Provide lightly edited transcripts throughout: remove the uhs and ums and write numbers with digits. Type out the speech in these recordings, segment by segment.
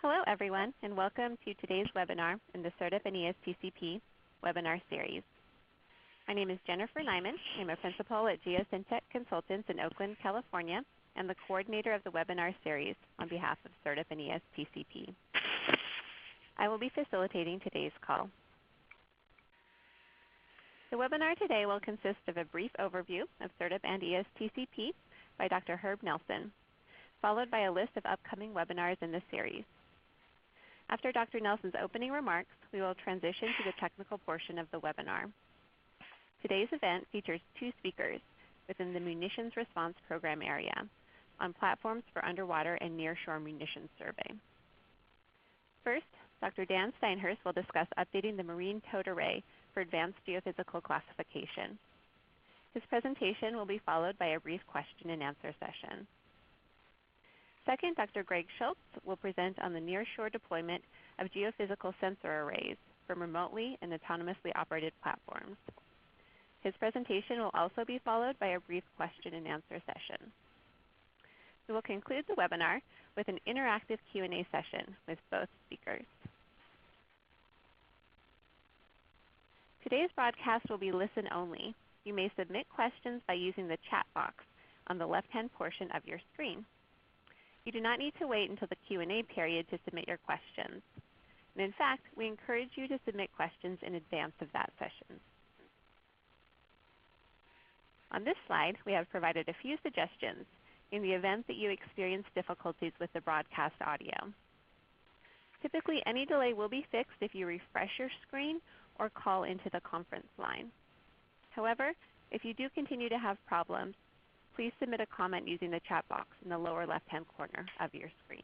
Hello everyone, and welcome to today's webinar in the SERDP and ESTCP webinar series. My name is Jennifer Nyman. I'm a principal at Geosyntec Consultants in Oakland, California, and the coordinator of the webinar series on behalf of SERDP and ESTCP. I will be facilitating today's call. The webinar today will consist of a brief overview of SERDP and ESTCP by Dr. Herb Nelson, followed by a list of upcoming webinars in the series. After Dr. Nelson's opening remarks, we will transition to the technical portion of the webinar. Today's event features two speakers within the Munitions Response program area on platforms for underwater and nearshore munitions survey. First, Dr. Dan Steinhurst will discuss updating the Marine Towed Array for advanced geophysical classification. His presentation will be followed by a brief question and answer session. Second, Dr. Greg Schultz will present on the nearshore deployment of geophysical sensor arrays from remotely and autonomously operated platforms. His presentation will also be followed by a brief question and answer session. We will conclude the webinar with an interactive Q&A session with both speakers. Today's broadcast will be listen only. You may submit questions by using the chat box on the left-hand portion of your screen. You do not need to wait until the Q&A period to submit your questions. And in fact, we encourage you to submit questions in advance of that session. On this slide, we have provided a few suggestions in the event that you experience difficulties with the broadcast audio. Typically, any delay will be fixed if you refresh your screen or call into the conference line. However, if you do continue to have problems, please submit a comment using the chat box in the lower left-hand corner of your screen.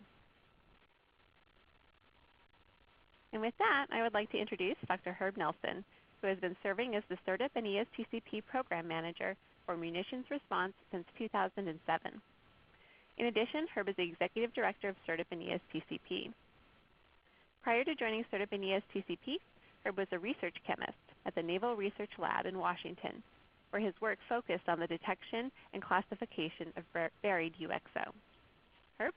And with that, I would like to introduce Dr. Herb Nelson, who has been serving as the SERDP and ESTCP Program Manager for Munitions Response since 2007. In addition, Herb is the Executive Director of SERDP and ESTCP. Prior to joining SERDP and ESTCP, Herb was a research chemist at the Naval Research Lab in Washington, where his work focused on the detection and classification of buried UXO. Herb?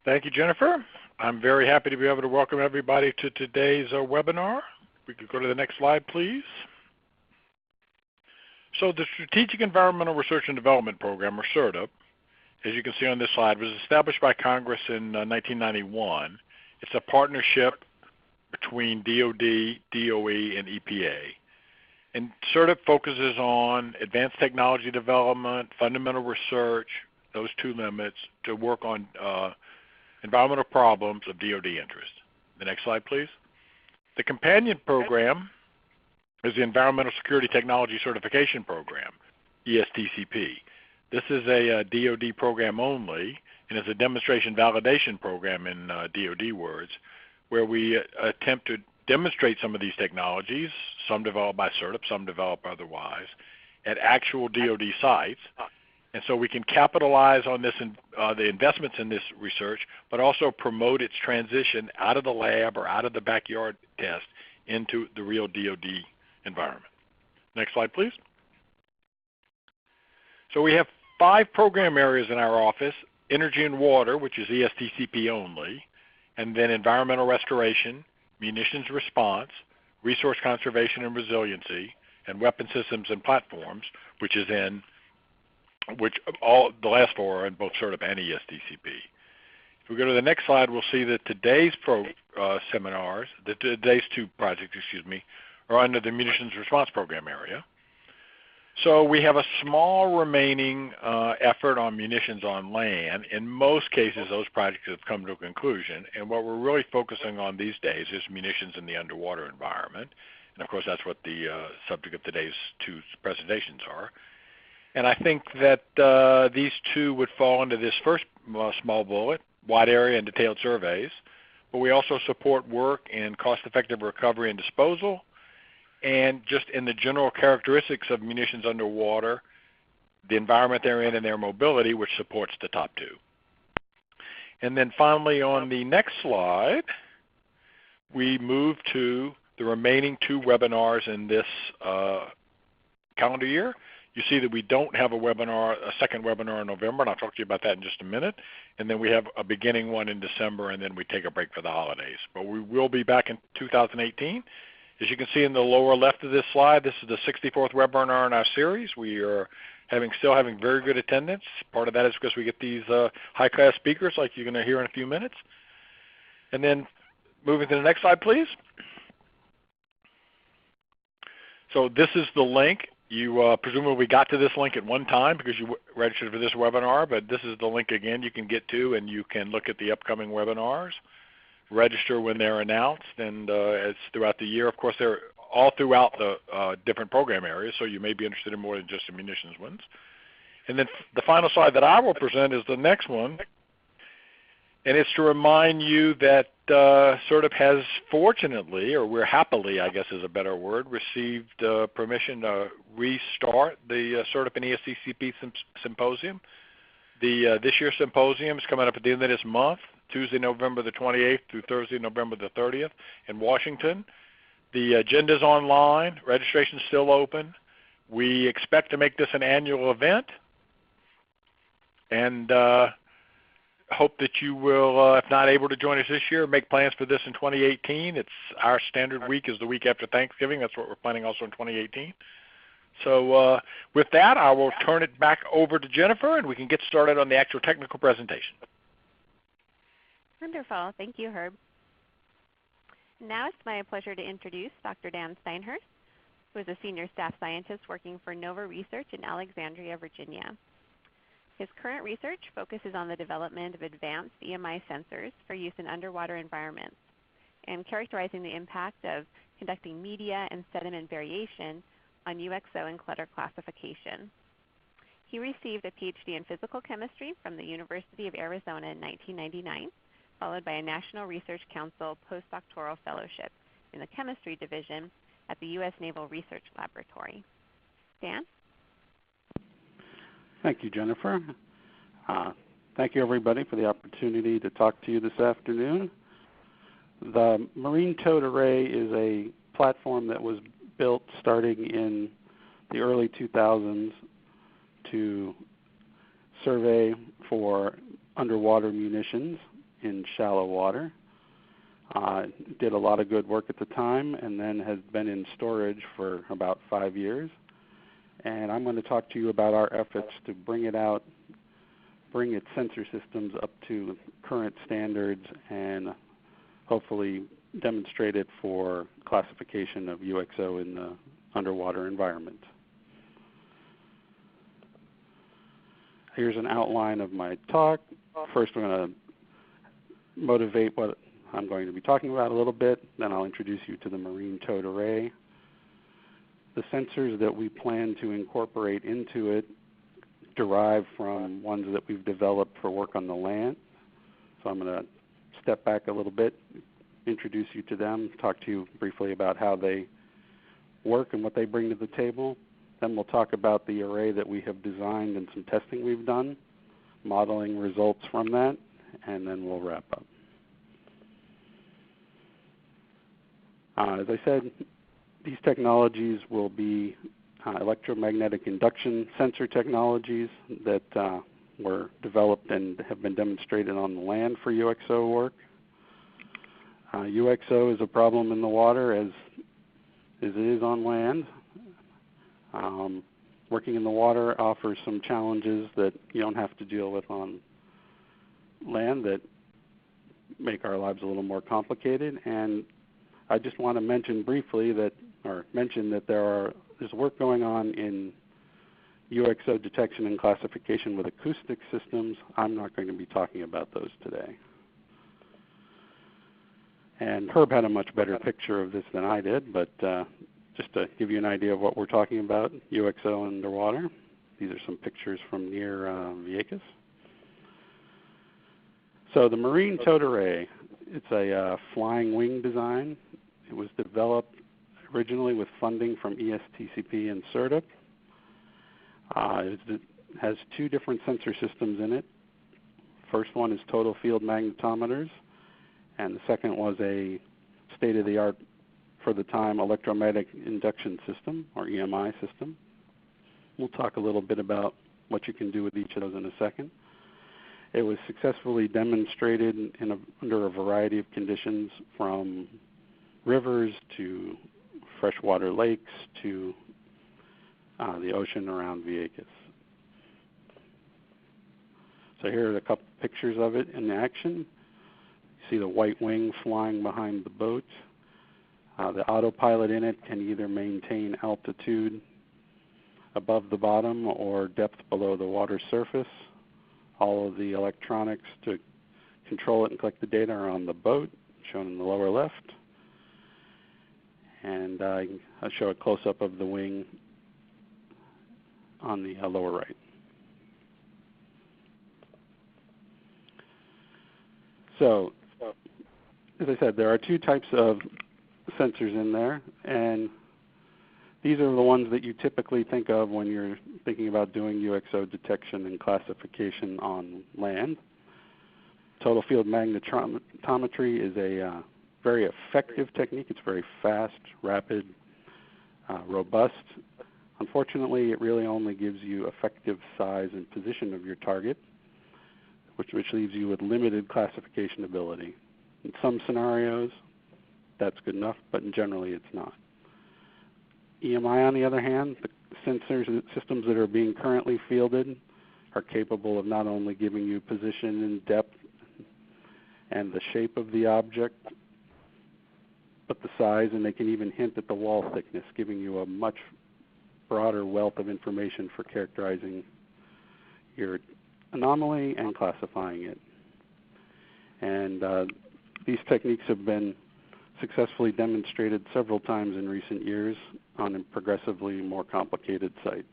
Thank you, Jennifer. I'm very happy to be able to welcome everybody to today's webinar. We could go to the next slide, please. So the Strategic Environmental Research and Development Program, or SERDP, as you can see on this slide, was established by Congress in 1991. It's a partnership between DOD, DOE, and EPA. And SERDP focuses on advanced technology development, fundamental research, those two limits, to work on environmental problems of DOD interest. The next slide, please. The companion program is the Environmental Security Technology Certification Program, ESTCP. This is a DOD program only, and is a demonstration validation program in DOD words, where we attempt to demonstrate some of these technologies, some developed by SERDP, some developed otherwise, at actual DOD sites. And so we can capitalize on this, the investments in this research, but also promote its transition out of the lab or out of the backyard test into the real DOD environment. Next slide, please. So we have 5 program areas in our office: energy and water, which is ESTCP only, and then environmental restoration, munitions response, resource conservation and resiliency, and weapon systems and platforms, the last 4 are in both SERDP and ESTCP. If we go to the next slide, we'll see that today's today's 2 projects, are under the Munitions Response Program area. So we have a small remaining effort on munitions on land. In most cases, those projects have come to a conclusion, and what we're really focusing on these days is munitions in the underwater environment. And of course, that's what the subject of today's 2 presentations are. And I think that these 2 would fall into this first small bullet, wide area and detailed surveys. But we also support work in cost-effective recovery and disposal, and just in the general characteristics of munitions underwater, the environment they're in and their mobility, which supports the top 2. And then finally, on the next slide, we move to the remaining 2 webinars in this calendar year. You see that we don't have a second webinar in November, and I'll talk to you about that in just a minute. And then we have a beginning one in December, and then we take a break for the holidays. But we will be back in 2018. As you can see in the lower left of this slide, this is the 64th webinar in our series. We are still having very good attendance. Part of that is because we get these high-class speakers like you're going to hear in a few minutes. And then moving to the next slide, please. So this is the link. You presumably got to this link at one time because you registered for this webinar, but this is the link again you can get to, and you can look at the upcoming webinars, register when they're announced, and it's throughout the year. Of course, they're all throughout the different program areas, so you may be interested in more than just the munitions ones. And then the final slide that I will present is the next one, and it's to remind you that SERDP has fortunately, or we're happily, I guess is a better word, received permission to restart the SERDP and ESTCP symposium. This year's symposium is coming up at the end of this month, Tuesday, November the 28th through Thursday, November the 30th in Washington. The agenda is online. Registration is still open. We expect to make this an annual event, and hope that you will, if not able to join us this year, make plans for this in 2018. It's our standard week is the week after Thanksgiving. That's what we're planning also in 2018. So with that, I will turn it back over to Jennifer, and we can get started on the actual technical presentation. Wonderful. Thank you, Herb. Now it's my pleasure to introduce Dr. Dan Steinhurst, who is a senior staff scientist working for NOVA Research in Alexandria, Virginia. His current research focuses on the development of advanced EMI sensors for use in underwater environments and characterizing the impact of conducting media and sediment variation on UXO and clutter classification. He received a PhD in physical chemistry from the University of Arizona in 1999, followed by a National Research Council postdoctoral fellowship in the chemistry division at the U.S. Naval Research Laboratory. Dan? Thank you, Jennifer. Thank you, everybody, for the opportunity to talk to you this afternoon. The Marine Towed Array is a platform that was built starting in the early 2000s to survey for underwater munitions in shallow water. Did a lot of good work at the time, and then has been in storage for about 5 years. And I'm going to talk to you about our efforts to bring its sensor systems up to current standards and hopefully demonstrate it for classification of UXO in the underwater environment. Here's an outline of my talk. First, we're going to motivate what I'm going to be talking about a little bit. Then I'll introduce you to the Marine Towed Array. The sensors that we plan to incorporate into it derive from ones that we've developed for work on the land. So I'm going to step back a little bit, introduce you to them, talk to you briefly about how they work and what they bring to the table. Then we'll talk about the array that we have designed and some testing we've done, modeling results from that, and then we'll wrap up. As I said, these technologies will be electromagnetic induction sensor technologies that were developed and have been demonstrated on the land for UXO work. UXO is a problem in the water as it is on land. Working in the water offers some challenges that you don't have to deal with on land that make our lives a little more complicated. And I just want to mention briefly that, there's work going on in UXO detection and classification with acoustic systems. I'm not going to be talking about those today. And Herb had a much better picture of this than I did, but just to give you an idea of what we're talking about, UXO underwater. These are some pictures from near Vieques. So the Marine Towed Array, it's a flying wing design. It was developed originally with funding from ESTCP and SERDP. It has two different sensor systems in it. First one is total field magnetometers, and the second was a state-of-the-art, for the time, electromagnetic induction system, or EMI system. We'll talk a little bit about what you can do with each of those in a second. It was successfully demonstrated under a variety of conditions, from rivers to freshwater lakes to the ocean around Vieques. So here are a couple pictures of it in action. You see the white wing flying behind the boat. The autopilot in it can either maintain altitude above the bottom or depth below the water surface. All of the electronics to control it and collect the data are on the boat, shown in the lower left. And I'll show a close-up of the wing on the lower right. So, as I said, there are two types of sensors in there, and these are the ones that you typically think of when you're thinking about doing UXO detection and classification on land. Total field magnetometry is a very effective technique. It's very fast, rapid, robust. Unfortunately, it really only gives you effective size and position of your target, which leaves you with limited classification ability. In some scenarios, that's good enough, but generally it's not. EMI, on the other hand, the sensors and systems that are being currently fielded are capable of not only giving you position and depth and the shape of the object, but the size, and they can even hint at the wall thickness, giving you a much broader wealth of information for characterizing your anomaly and classifying it. And these techniques have been successfully demonstrated several times in recent years on progressively more complicated sites.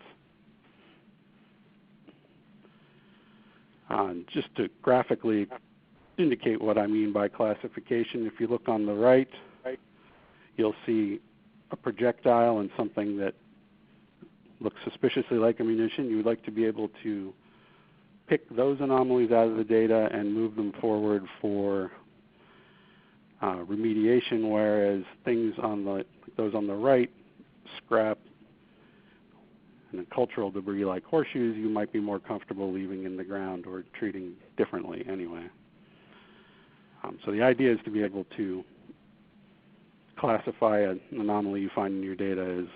Just to graphically indicate what I mean by classification, if you look on the right, you'll see a projectile and something that looks suspiciously like a munition. You would like to be able to pick those anomalies out of the data and move them forward for remediation, whereas things on those on the right, scrap and cultural debris like horseshoes, you might be more comfortable leaving in the ground or treating differently anyway. So the idea is to be able to classify an anomaly you find in your data as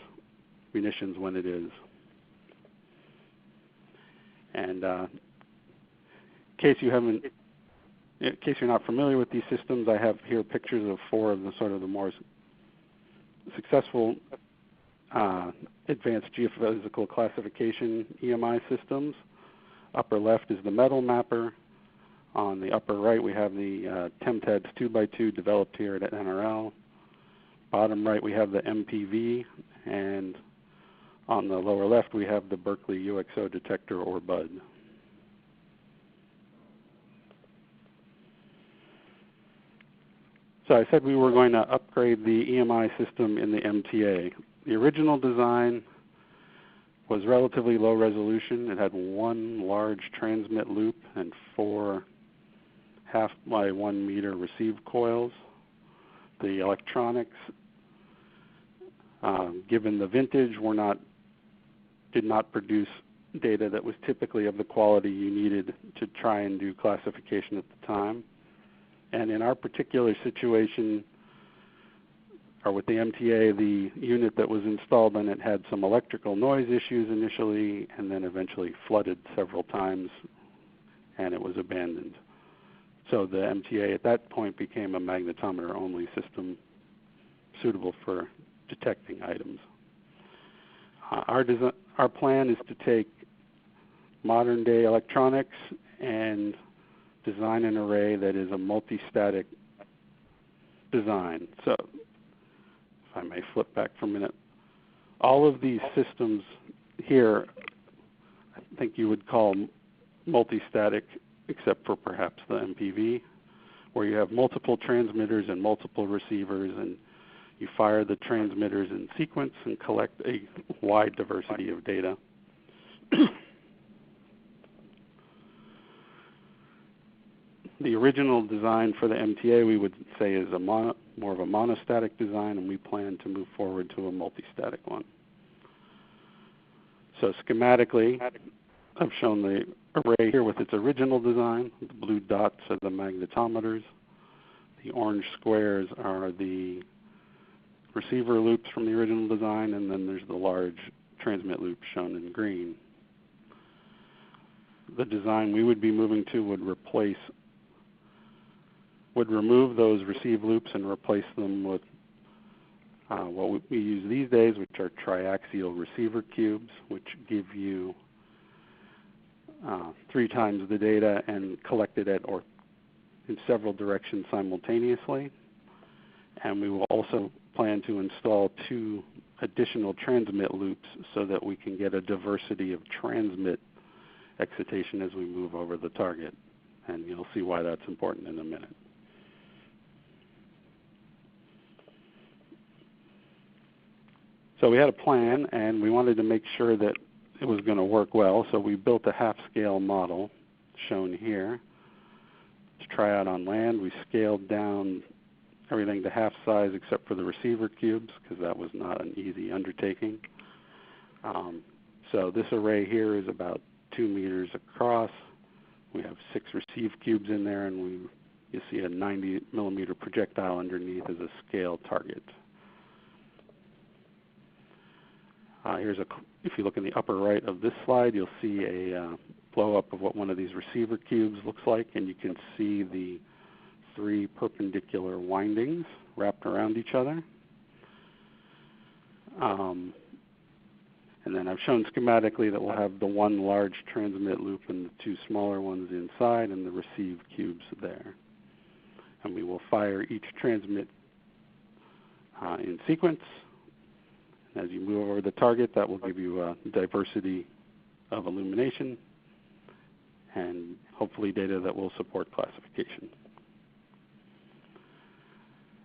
munitions when it is. And in case you're not familiar with these systems, I have here pictures of four of the sort of the more successful advanced geophysical classification EMI systems. Upper left is the metal mapper. On the upper right, we have the TEMTADS 2x2 developed here at NRL. Bottom right, we have the MPV, and on the lower left, we have the Berkeley UXO detector, or BUD. So I said we were going to upgrade the EMI system in the MTA. The original design was relatively low resolution. It had one large transmit loop and 4 half by 1 meter receive coils. The electronics, given the vintage, did not produce data that was typically of the quality you needed to try and do classification at the time. And in our particular situation, or with the MTA, the unit that was installed on it had some electrical noise issues initially, and then eventually flooded several times, and it was abandoned. So the MTA at that point became a magnetometer-only system suitable for detecting items. Our plan is to take modern-day electronics and design an array that is a multi-static design. So, if I may flip back for a minute, all of these systems here, I think you would call multi-static, except for perhaps the MPV, where you have multiple transmitters and multiple receivers, and you fire the transmitters in sequence and collect a wide diversity of data. The original design for the MTA, we would say, is more of a monostatic design, and we plan to move forward to a multistatic one. So schematically, I've shown the array here with its original design. The blue dots are the magnetometers. The orange squares are the receiver loops from the original design, and then there's the large transmit loop shown in green. The design we would be moving to would remove those receive loops and replace them with what we use these days, which are triaxial receiver cubes, which give you 3 times the data and collect it in several directions simultaneously. And we will also plan to install 2 additional transmit loops so that we can get a diversity of transmit excitation as we move over the target. And you'll see why that's important in a minute. So we had a plan, and we wanted to make sure that it was going to work well, so we built a half-scale model shown here to try out on land. We scaled down everything to half size except for the receiver cubes, because that was not an easy undertaking. So this array here is about 2 meters across. We have 6 receive cubes in there, and you see a 90 millimeter projectile underneath as a scale target. If you look in the upper right of this slide, you'll see a blow-up of what one of these receiver cubes looks like, and you can see the 3 perpendicular windings wrapped around each other. And then I've shown schematically that we'll have the 1 large transmit loop and the 2 smaller ones inside and the receive cubes there. And we will fire each transmit in sequence. As you move over the target, that will give you a diversity of illumination and hopefully data that will support classification.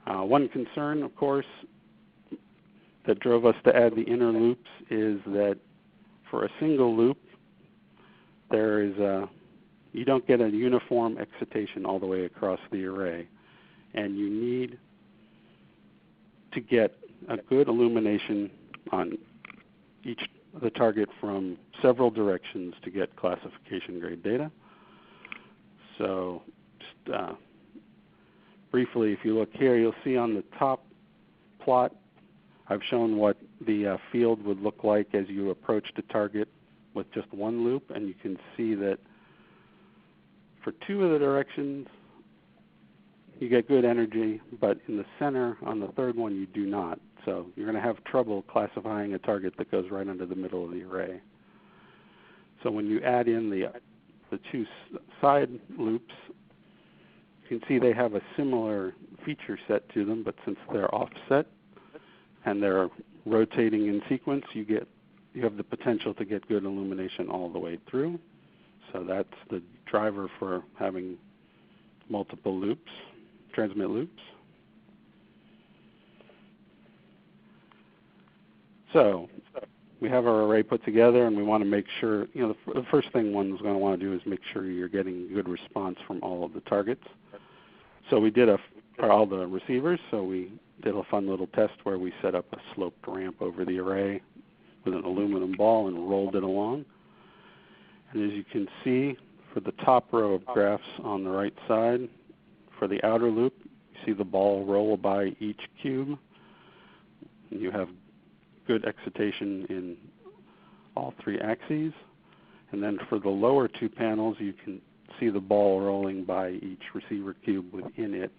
One concern, of course, that drove us to add the inner loops is that for a single loop, you don't get a uniform excitation all the way across the array, and you need to get a good illumination on the target from several directions to get classification grade data. So just briefly, if you look here, you'll see on the top plot, I've shown what the field would look like as you approach the target with just 1 loop, and you can see that for 2 of the directions, you get good energy, but in the center on the 3rd one, you do not. So you're going to have trouble classifying a target that goes right under the middle of the array. So when you add in the 2 side loops, you can see they have a similar feature set to them, but since they're offset and they're rotating in sequence, you have the potential to get good illumination all the way through. So that's the driver for having multiple loops, transmit loops. So we have our array put together, and we want to make sure, the first thing one's going to want to do is make sure you're getting good response from all of the targets. So we did all the receivers, so we did a fun little test where we set up a sloped ramp over the array with an aluminum ball and rolled it along. And as you can see, for the top row of graphs on the right side, for the outer loop, you see the ball roll by each cube. And you have good excitation in all 3 axes. And then for the lower 2 panels, you can see the ball rolling by each receiver cube within it,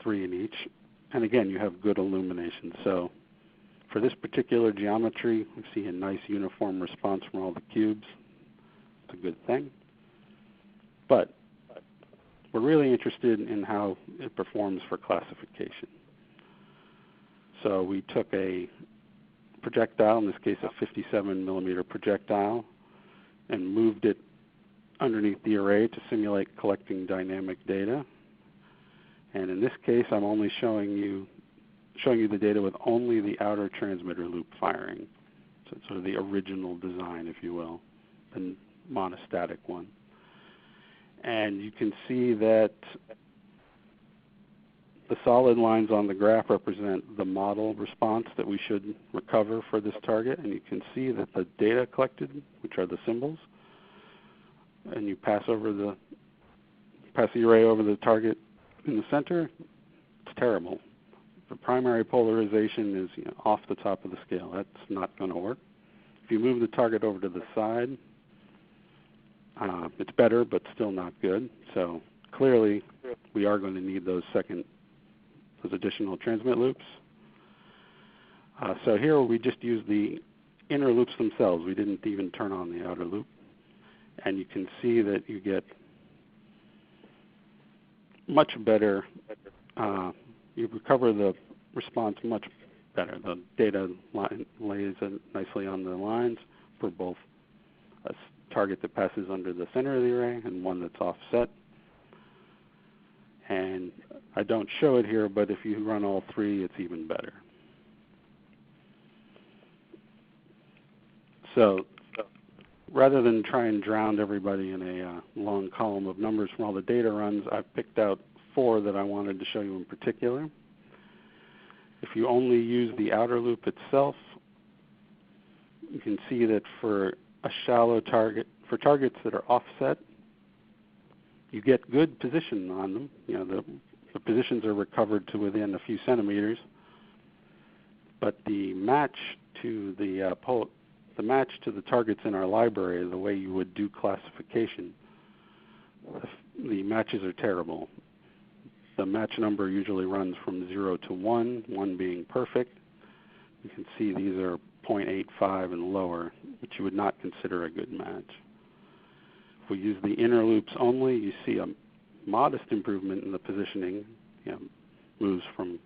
3 in each. And again, you have good illumination. So for this particular geometry, we see a nice uniform response from all the cubes. It's a good thing. But we're really interested in how it performs for classification. So we took a projectile, in this case a 57 millimeter projectile, and moved it underneath the array to simulate collecting dynamic data. And in this case, I'm only showing you the data with only the outer transmitter loop firing. So it's sort of the original design, if you will, the monostatic one. And you can see that the solid lines on the graph represent the model response that we should recover for this target, and you can see that the data collected, which are the symbols, and you pass the array over the target in the center, it's terrible. The primary polarization is off the top of the scale. That's not going to work. If you move the target over to the side, it's better, but still not good. So clearly, we are going to need those additional transmit loops. So here we just use the inner loops themselves. We didn't even turn on the outer loop. And you can see that you get much better, you recover the response much better. The data lays nicely on the lines for both a target that passes under the center of the array and one that's offset. And I don't show it here, but if you run all three, it's even better. So rather than try and drown everybody in a long column of numbers from all the data runs, I've picked out 4 that I wanted to show you in particular. If you only use the outer loop itself, you can see that for a shallow target, for targets that are offset, you get good position on them. The positions are recovered to within a few centimeters, but the match to the targets in our library, the way you would do classification, the matches are terrible. The match number usually runs from 0 to 1, 1 being perfect. You can see these are 0.85 and lower, which you would not consider a good match. If we use the inner loops only, you see a modest improvement in the positioning. Moves from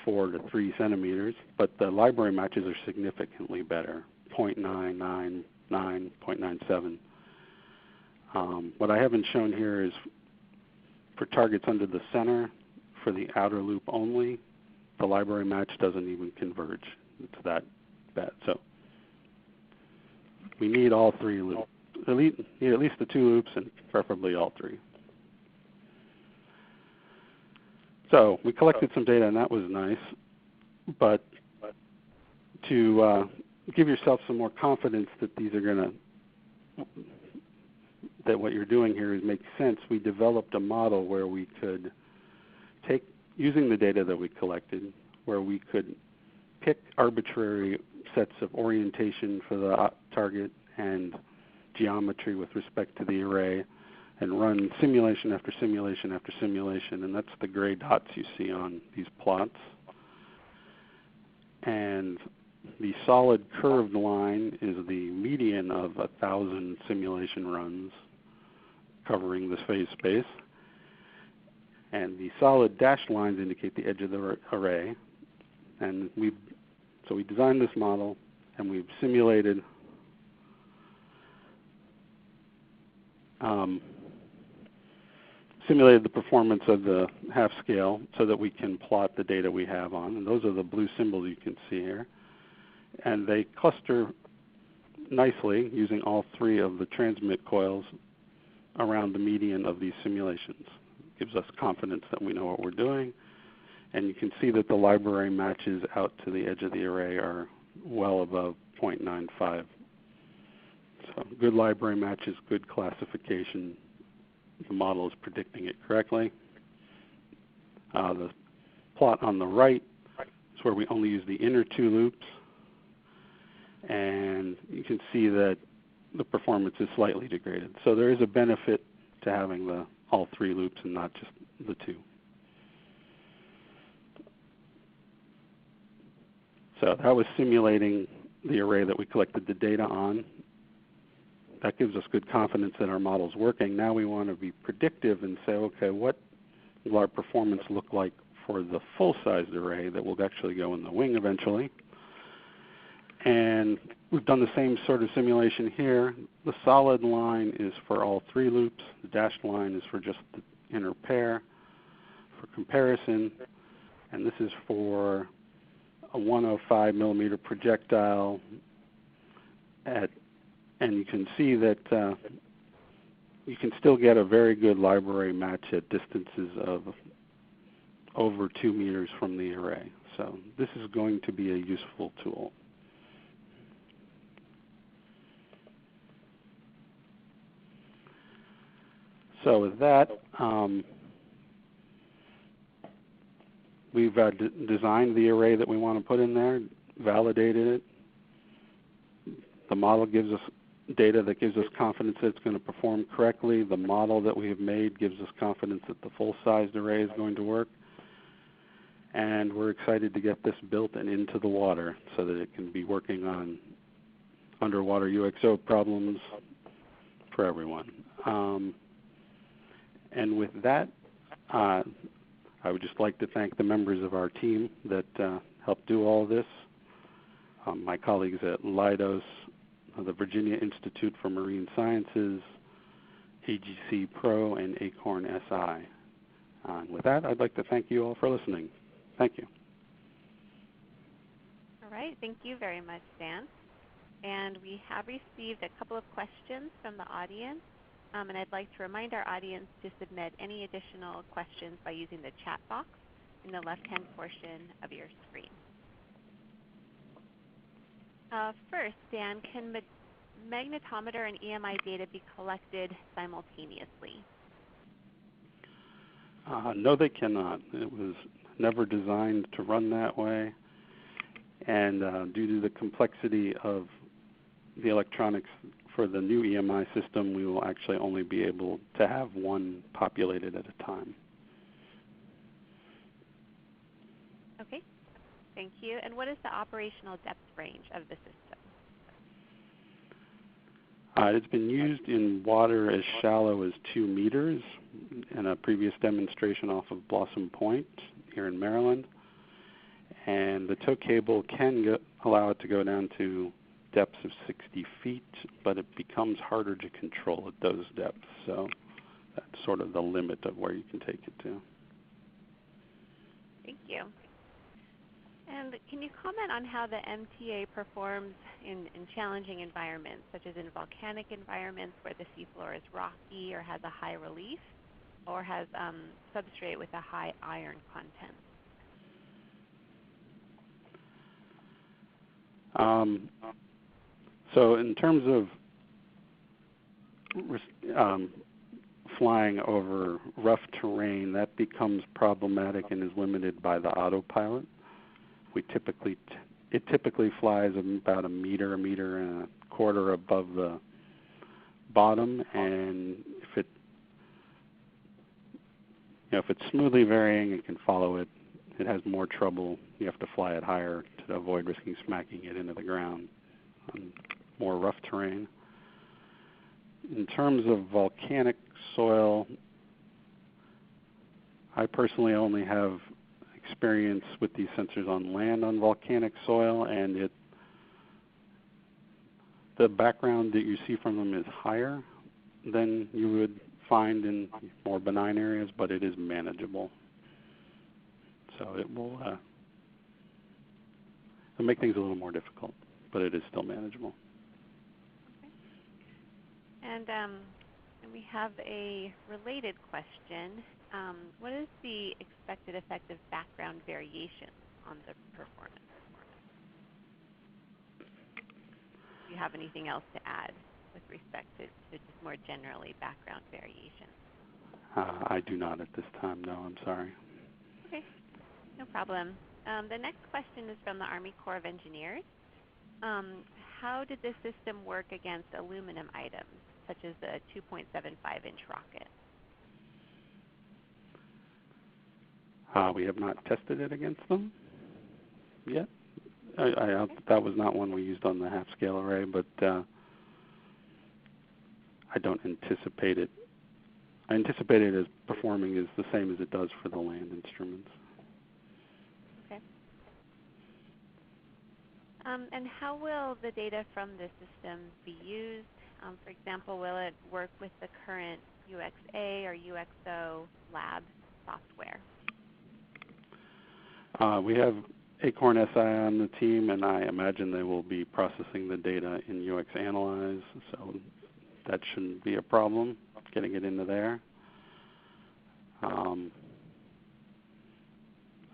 4 to 3 centimeters, but the library matches are significantly better, 0.999, 0.97. What I haven't shown here is for targets under the center, for the outer loop only, the library match doesn't even converge. It's that bad. So we need all 3 loops. At least the 2 loops and preferably all 3. So we collected some data and that was nice, but to give yourself some more confidence that these are that what you're doing here makes sense, we developed a model where we could take, using the data that we collected, where we could pick arbitrary sets of orientation for the target and geometry with respect to the array, and run simulation after simulation after simulation, and that's the gray dots you see on these plots. And the solid curved line is the median of 1,000 simulation runs covering this phase space. And the solid dashed lines indicate the edge of the array. And so we designed this model, and we've simulated the performance of the half scale so that we can plot the data we have on. And those are the blue symbols you can see here. And they cluster nicely using all 3 of the transmit coils around the median of these simulations. It gives us confidence that we know what we're doing. And you can see that the library matches out to the edge of the array are well above 0.95. So good library matches, good classification. The model is predicting it correctly. The plot on the right is where we only use the inner 2 loops. And you can see that the performance is slightly degraded. So there is a benefit to having all 3 loops and not just the 2. So that was simulating the array that we collected the data on. That gives us good confidence that our model is working. Now we want to be predictive and say, okay, what will our performance look like for the full-sized array that will actually go in the wing eventually? And we've done the same sort of simulation here. The solid line is for all 3 loops. The dashed line is for just the inner pair for comparison. And this is for a 105 millimeter projectile and you can see that you can still get a very good library match at distances of over 2 meters from the array. So this is going to be a useful tool. So with that, we've designed the array that we want to put in there, validated it. The model gives us data that gives us confidence that it's going to perform correctly. The model that we have made gives us confidence that the full-sized array is going to work. And we're excited to get this built and into the water so that it can be working on underwater UXO problems for everyone. And with that, I would just like to thank the members of our team that helped do all this. My colleagues at Leidos, the Virginia Institute for Marine Sciences, AGC Pro, and Acorn SI. And with that, I'd like to thank you all for listening. Thank you. All right, thank you very much, Dan. And we have received a couple of questions from the audience. And I'd like to remind our audience to submit any additional questions by using the chat box in the left-hand portion of your screen. First, Dan, can magnetometer and EMI data be collected simultaneously? No, they cannot. It was never designed to run that way. And due to the complexity of the electronics for the new EMI system, we will actually only be able to have one populated at a time. Okay, thank you. And what is the operational depth range of the system? It's been used in water as shallow as 2 meters in a previous demonstration off of Blossom Point here in Maryland. And the tow cable can allow it to go down to depths of 60 feet, but it becomes harder to control at those depths. So that's sort of the limit of where you can take it to. Thank you. And can you comment on how the MTA performs in challenging environments, such as in volcanic environments where the seafloor is rocky or has a high relief, or has substrate with a high iron content? So in terms of flying over rough terrain, that becomes problematic and is limited by the autopilot. It typically flies about a meter and a quarter above the bottom, and if it's smoothly varying, it can follow it. It has more trouble. You have to fly it higher to avoid risking smacking it into the ground on more rough terrain. In terms of volcanic soil, I personally only have experience with these sensors on land on volcanic soil, and the background that you see from them is higher than you would find in more benign areas, but it is manageable. So it will it'll make things a little more difficult, but it is still manageable. Okay. And we have a related question. What is the expected effect of background variation on the performance? Do you have anything else to add with respect to just more generally background variation? I do not at this time, no, I'm sorry. Okay, no problem. The next question is from the Army Corps of Engineers. How did this system work against aluminum items, such as the 2.75-inch rocket? We have not tested it against them yet. That was not one we used on the half-scale array, but I don't anticipate it. I anticipate it as performing as the same as it does for the land instruments. Okay. And how will the data from this system be used? For example, will it work with the current UXA or UXO lab software? We have Acorn SI on the team, and I imagine they will be processing the data in UX Analyze, so that shouldn't be a problem, getting it into there.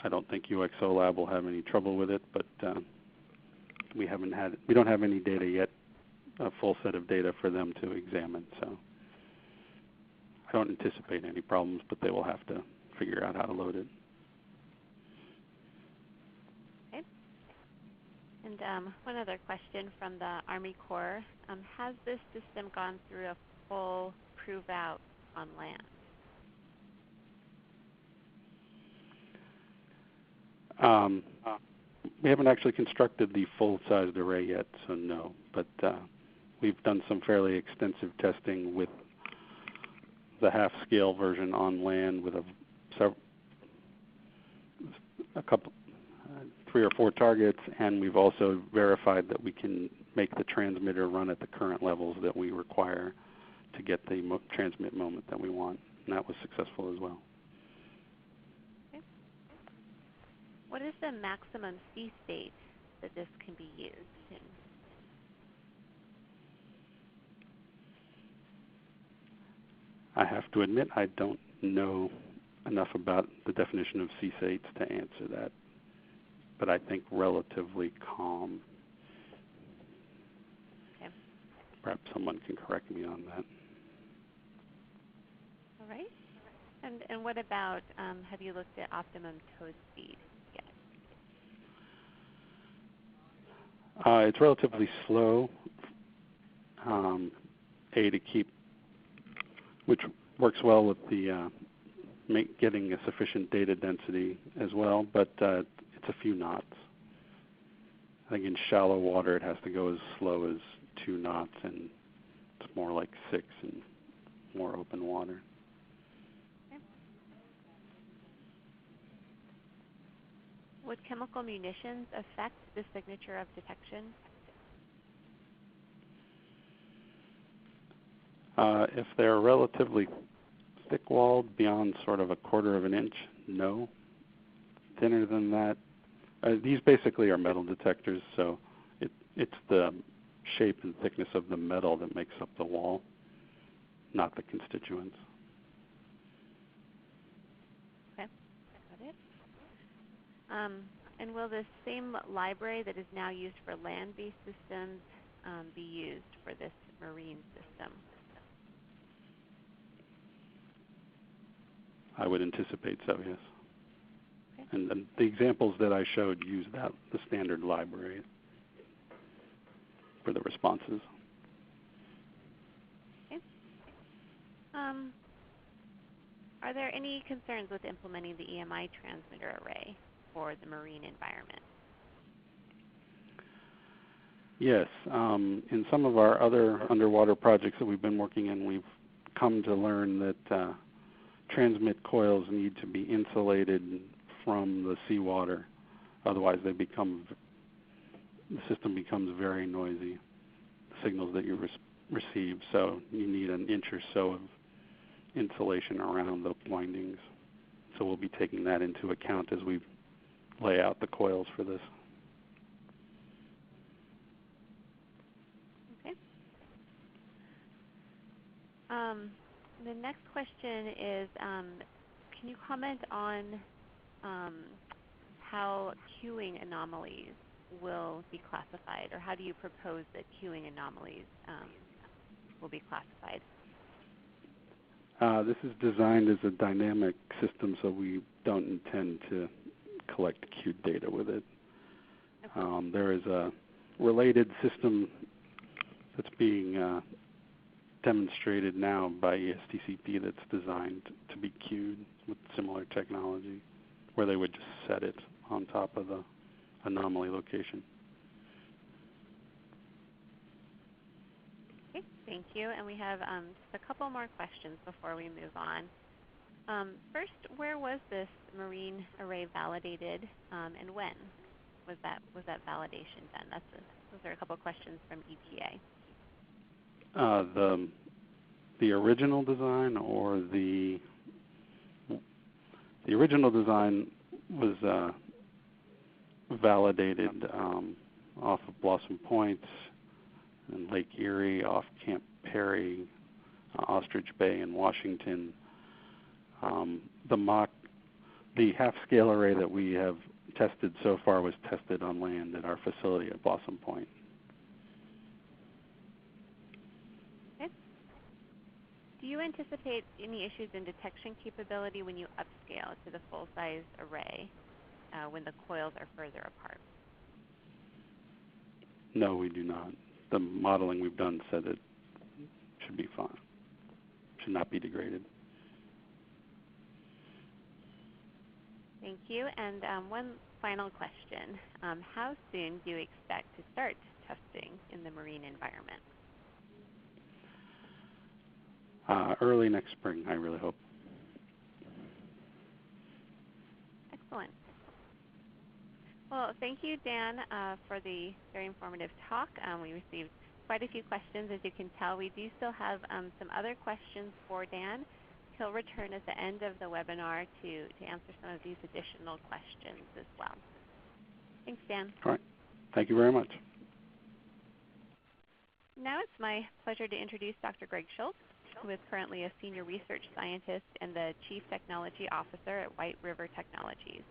I don't think UXO Lab will have any trouble with it, but we don't have any data yet, a full set of data for them to examine. So I don't anticipate any problems, but they will have to figure out how to load it. Okay. And one other question from the Army Corps. Has this system gone through a full prove-out on land? We haven't actually constructed the full-sized array yet, so no. But we've done some fairly extensive testing with the half-scale version on land with a couple, 3 or 4 targets, and we've also verified that we can make the transmitter run at the current levels that we require to get the transmit moment that we want, and that was successful as well. What is the maximum sea state that this can be used in? I have to admit I don't know enough about the definition of sea states to answer that, but I think relatively calm. Okay. Perhaps someone can correct me on that. All right. And what about, have you looked at optimum tow speed? It's relatively slow, to keep, which works well with the getting a sufficient data density as well, but it's a few knots. I think in shallow water it has to go as slow as 2 knots, and it's more like 6 in more open water. Would chemical munitions affect the signature of detection? If they're relatively thick-walled, beyond sort of 1/4 of an inch, no. Thinner than that, these basically are metal detectors, so it's the shape and thickness of the metal that makes up the wall, not the constituents. And will the same library that is now used for land-based systems be used for this marine system? I would anticipate so, yes. Okay. And the examples that I showed use the standard library for the responses. Okay. Are there any concerns with implementing the EMI transmitter array for the marine environment? Yes. In some of our other underwater projects that we've been working in, we've come to learn that transmit coils need to be insulated from the seawater. Otherwise, the system becomes very noisy, the signals that you receive. So you need an inch or so of insulation around the windings. So we'll be taking that into account as we lay out the coils for this. Okay. The next question is, can you comment on how queuing anomalies will be classified, or how do you propose that queuing anomalies will be classified? This is designed as a dynamic system, so we don't intend to collect queued data with it. Okay. There is a related system that's being demonstrated now by ESTCP that's designed to be queued with similar technology, where they would just set it on top of the anomaly location. Okay, thank you. And we have just a couple more questions before we move on. First, where was this marine array validated, and when was that validation done? Those are a couple questions from EPA. The original design, or the original design was validated off of Blossom Point and Lake Erie, off Camp Perry, Ostrich Bay in Washington. The half-scale array that we have tested so far was tested on land at our facility at Blossom Point. Okay. Do you anticipate any issues in detection capability when you upscale to the full-size array when the coils are further apart? No, we do not. The modeling we've done said it should be fine, should not be degraded. Thank you. And one final question. How soon do you expect to start testing in the marine environment? Early next spring, I really hope. Excellent. Well, thank you, Dan, for the very informative talk. We received quite a few questions. As you can tell, we do still have some other questions for Dan. He'll return at the end of the webinar to answer some of these additional questions as well. Thanks, Dan. All right. Thank you very much. Now it's my pleasure to introduce Dr. Greg Schultz, who is currently a Senior Research Scientist and the Chief Technology Officer at White River Technologies.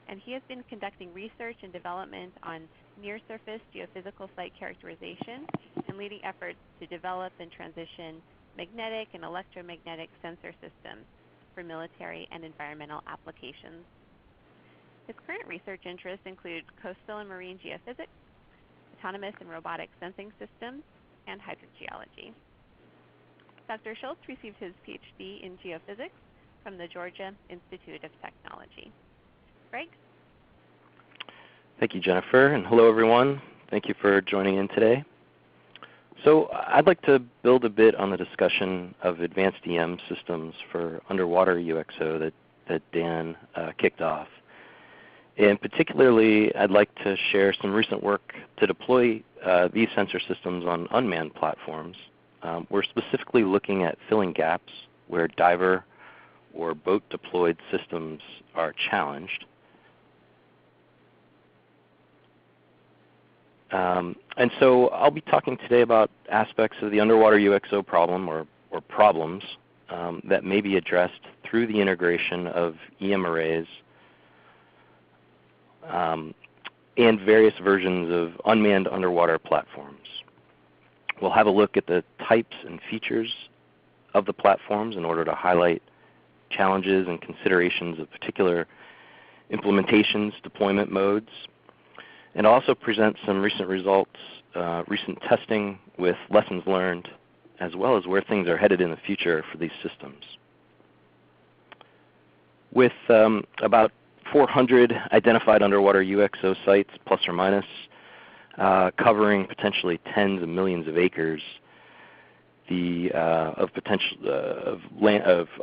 And he has been conducting research and development on near-surface geophysical site characterization and leading efforts to develop and transition magnetic and electromagnetic sensor systems for military and environmental applications. His current research interests include coastal and marine geophysics, autonomous and robotic sensing systems, and hydrogeology. Dr. Schultz received his PhD in geophysics from the Georgia Institute of Technology. Greg? Thank you, Jennifer, and hello, everyone. Thank you for joining in today. So I'd like to build a bit on the discussion of advanced EM systems for underwater UXO that Dan kicked off. And particularly, I'd like to share some recent work to deploy these sensor systems on unmanned platforms. We're specifically looking at filling gaps where diver or boat-deployed systems are challenged. And so I'll be talking today about aspects of the underwater UXO problem or problems that may be addressed through the integration of EM arrays and various versions of unmanned underwater platforms. We'll have a look at the types and features of the platforms in order to highlight challenges and considerations of particular implementations, deployment modes, and also present some recent results, recent testing with lessons learned, as well as where things are headed in the future for these systems. With about 400 identified underwater UXO sites, plus or minus, covering potentially tens of millions of acres of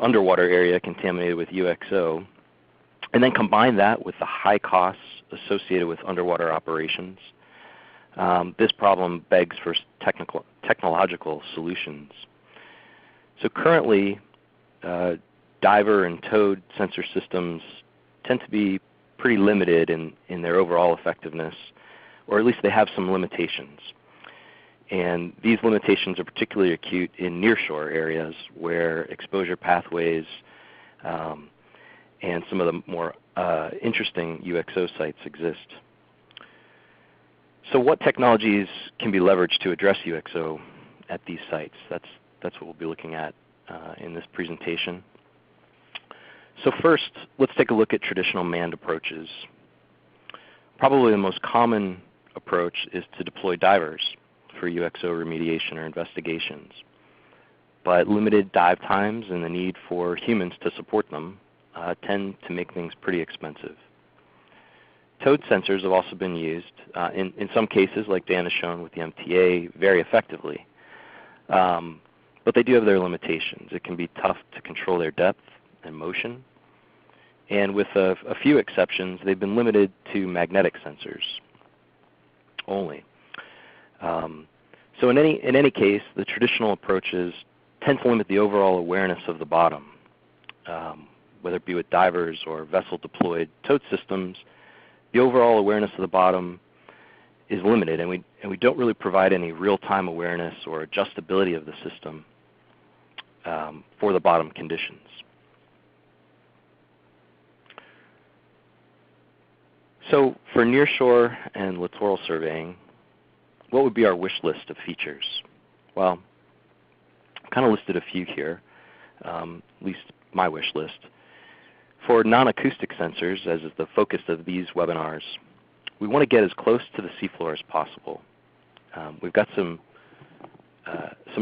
underwater area contaminated with UXO, and then combine that with the high costs associated with underwater operations, this problem begs for technological solutions. So currently, diver and towed sensor systems tend to be pretty limited in their overall effectiveness, or at least they have some limitations. And these limitations are particularly acute in nearshore areas where exposure pathways and some of the more interesting UXO sites exist. So what technologies can be leveraged to address UXO at these sites? That's what we'll be looking at in this presentation. So first, let's take a look at traditional manned approaches. Probably the most common approach is to deploy divers for UXO remediation or investigations. But limited dive times and the need for humans to support them tend to make things pretty expensive. Towed sensors have also been used, in some cases, like Dan has shown with the MTA, very effectively. But they do have their limitations. It can be tough to control their depth and motion. And with a few exceptions, they've been limited to magnetic sensors only. So in any case, the traditional approaches tend to limit the overall awareness of the bottom, whether it be with divers or vessel-deployed towed systems. The overall awareness of the bottom is limited, and we don't really provide any real-time awareness or adjustability of the system for the bottom conditions. So for nearshore and littoral surveying, what would be our wish list of features? Well, I've kind of listed a few here, at least my wish list. For non-acoustic sensors, as is the focus of these webinars, we want to get as close to the seafloor as possible. We've got some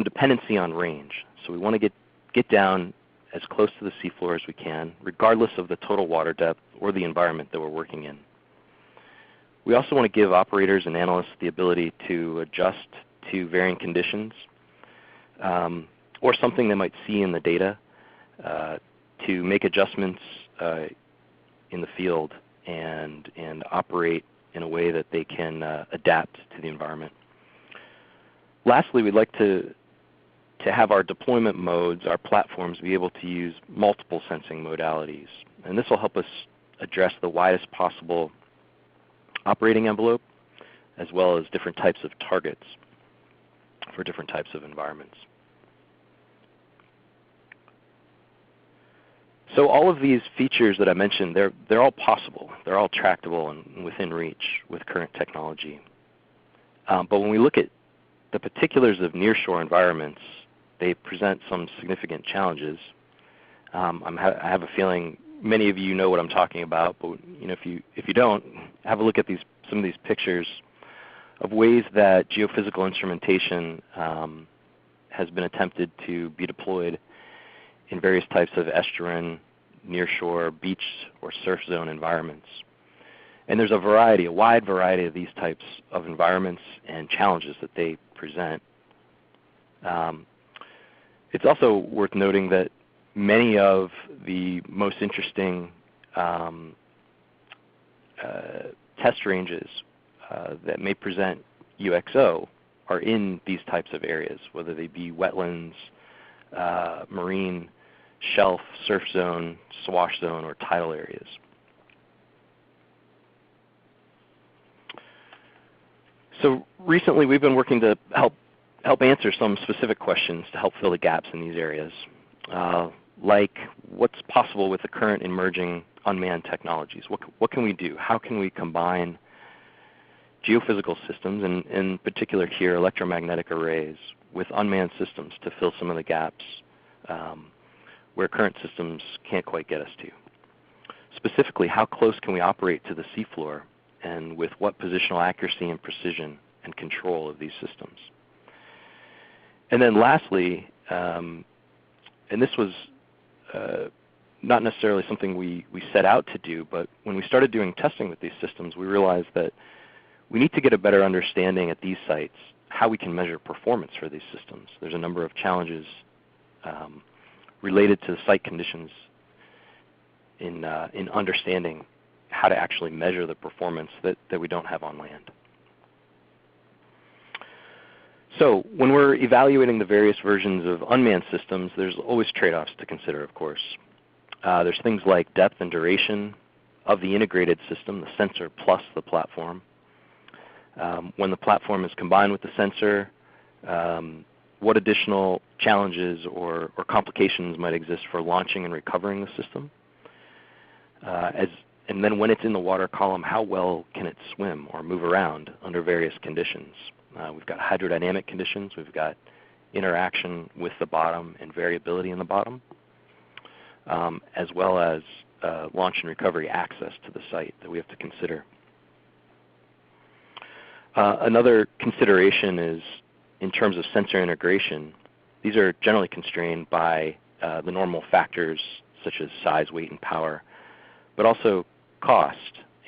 dependency on range, so we want to get down as close to the seafloor as we can, regardless of the total water depth or the environment that we're working in. We also want to give operators and analysts the ability to adjust to varying conditions or something they might see in the data to make adjustments in the field and operate in a way that they can adapt to the environment. Lastly, we'd like to have our deployment modes, our platforms, be able to use multiple sensing modalities. And this will help us address the widest possible operating envelope, as well as different types of targets for different types of environments. So all of these features that I mentioned, they're all possible. They're all tractable and within reach with current technology. But when we look at the particulars of nearshore environments, they present some significant challenges. I have a feeling many of you know what I'm talking about, but if you don't, have a look at some of these pictures of ways that geophysical instrumentation has been attempted to be deployed in various types of estuarine, nearshore, beach, or surf zone environments. And there's a wide variety of these types of environments and challenges that they present. It's also worth noting that many of the most interesting test ranges that may present UXO are in these types of areas, whether they be wetlands, marine, shelf, surf zone, swash zone, or tidal areas. So recently we've been working to help answer some specific questions to help fill the gaps in these areas, like what's possible with the current emerging unmanned technologies. What can we do? How can we combine geophysical systems, and in particular here electromagnetic arrays, with unmanned systems to fill some of the gaps where current systems can't quite get us to? Specifically, how close can we operate to the seafloor, and with what positional accuracy and precision and control of these systems? And then lastly, and this was not necessarily something we set out to do, but when we started doing testing with these systems, we realized that we need to get a better understanding at these sites how we can measure performance for these systems. There's a number of challenges related to the site conditions in understanding how to actually measure the performance that we don't have on land. So when we're evaluating the various versions of unmanned systems, there's always trade-offs to consider, of course. There's things like depth and duration of the integrated system, the sensor plus the platform. When the platform is combined with the sensor, what additional challenges or complications might exist for launching and recovering the system? And then when it's in the water column, how well can it swim or move around under various conditions? We've got hydrodynamic conditions, we've got interaction with the bottom and variability in the bottom, as well as launch and recovery access to the site that we have to consider. Another consideration is in terms of sensor integration. These are generally constrained by the normal factors such as size, weight, and power, but also cost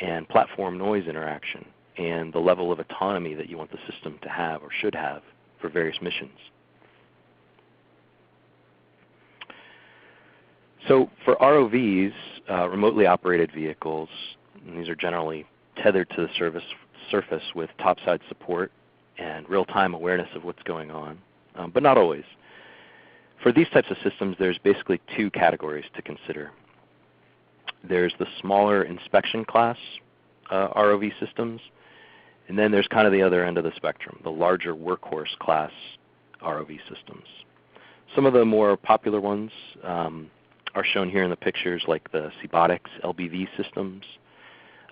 and platform noise interaction and the level of autonomy that you want the system to have or should have for various missions. So for ROVs, remotely operated vehicles, and these are generally tethered to the surface with topside support and real-time awareness of what's going on, but not always. For these types of systems, there's basically two categories to consider. There's the smaller inspection class ROV systems, and then there's kind of the other end of the spectrum, the larger workhorse class ROV systems. Some of the more popular ones are shown here in the pictures, like the Seabotics LBV systems,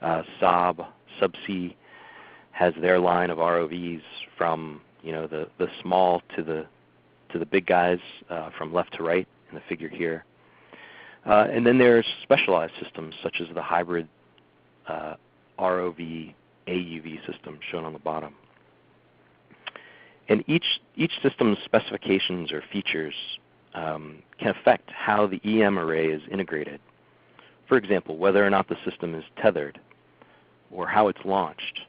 Saab, Subsea, has their line of ROVs from the small to the big guys from left to right in the figure here. And then there's specialized systems such as the hybrid ROV AUV system shown on the bottom. And each system's specifications or features can affect how the EM array is integrated. For example, whether or not the system is tethered, or how it's launched,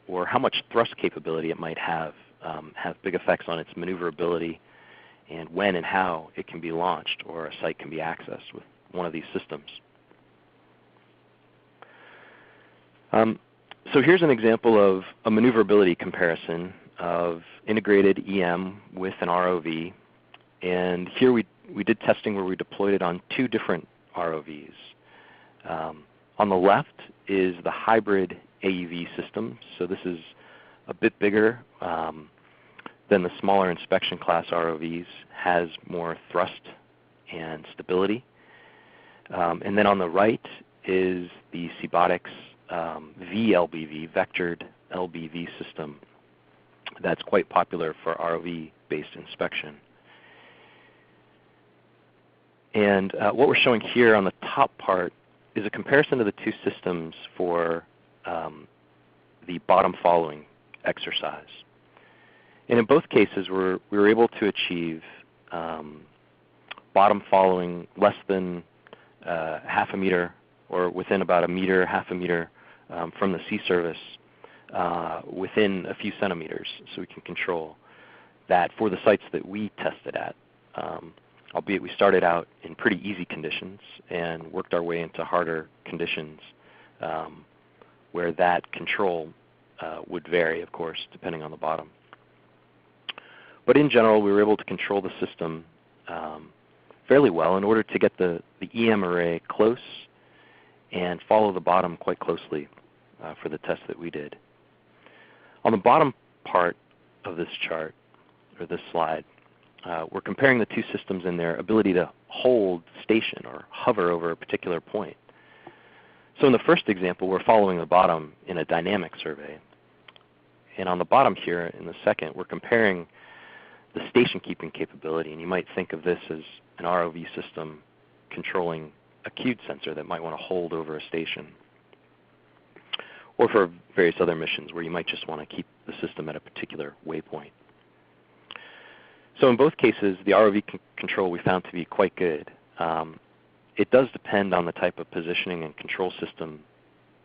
or how much thrust capability it might have big effects on its maneuverability and when and how it can be launched or a site can be accessed with one of these systems. So here's an example of a maneuverability comparison of integrated EM with an ROV. And here we did testing where we deployed it on 2 different ROVs. On the left is the hybrid AUV system. So this is a bit bigger than the smaller inspection class ROVs, has more thrust and stability. And then on the right is the Seabotics VLBV, vectored LBV system that's quite popular for ROV-based inspection. And what we're showing here on the top part is a comparison of the 2 systems for the bottom following exercise. And in both cases, we were able to achieve bottom following less than half a meter, or within about a meter, half a meter from the sea surface, within a few centimeters, so we can control that for the sites that we tested at. Albeit we started out in pretty easy conditions and worked our way into harder conditions where that control would vary, of course, depending on the bottom. But in general, we were able to control the system fairly well in order to get the EM array close and follow the bottom quite closely for the test that we did. On the bottom part of this chart, or this slide, we're comparing the 2 systems in their ability to hold station or hover over a particular point. So in the first example, we're following the bottom in a dynamic survey. And on the bottom here in the second, we're comparing the station keeping capability. And you might think of this as an ROV system controlling a cued sensor that might want to hold over a station, or for various other missions where you might just want to keep the system at a particular waypoint. So in both cases, the ROV control we found to be quite good. It does depend on the type of positioning and control system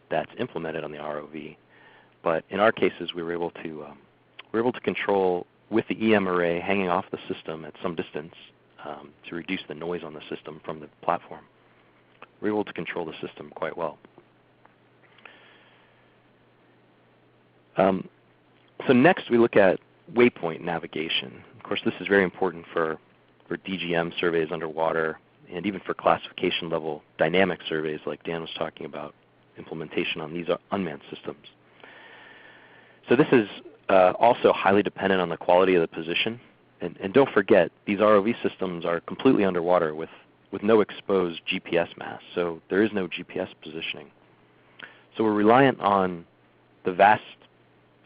that's implemented on the ROV. But in our cases, we were able to control with the EM array hanging off the system at some distance to reduce the noise on the system from the platform. We were able to control the system quite well. So next we look at waypoint navigation. Of course, this is very important for DGM surveys underwater, and even for classification level dynamic surveys like Dan was talking about, implementation on these unmanned systems. So this is also highly dependent on the quality of the position. And don't forget, these ROV systems are completely underwater with no exposed GPS mass, so there is no GPS positioning. So we're reliant on the vast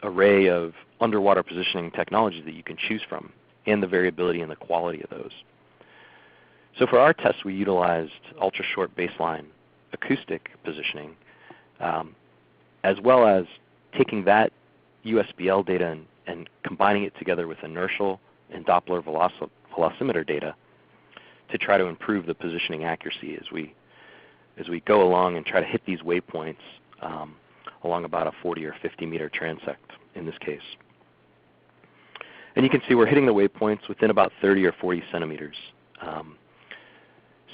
array of underwater positioning technologies that you can choose from, and the variability in the quality of those. So for our tests, we utilized ultra-short baseline acoustic positioning, as well as taking that USBL data and combining it together with inertial and Doppler velocimeter data to try to improve the positioning accuracy as we go along and try to hit these waypoints along about a 40 or 50 meter transect in this case. And you can see we're hitting the waypoints within about 30 or 40 centimeters.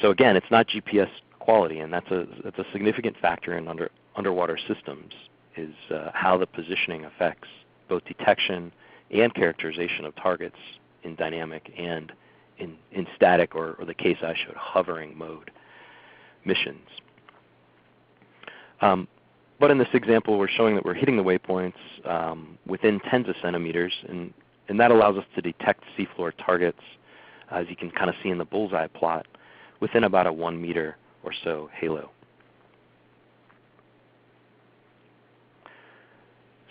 So again, it's not GPS quality, and that's a significant factor in underwater systems, is how the positioning affects both detection and characterization of targets in dynamic and in static, or the case I showed, hovering mode missions. But in this example, we're showing that we're hitting the waypoints within tens of centimeters, and that allows us to detect seafloor targets, as you can kind of see in the bullseye plot, within about a 1 meter or so halo.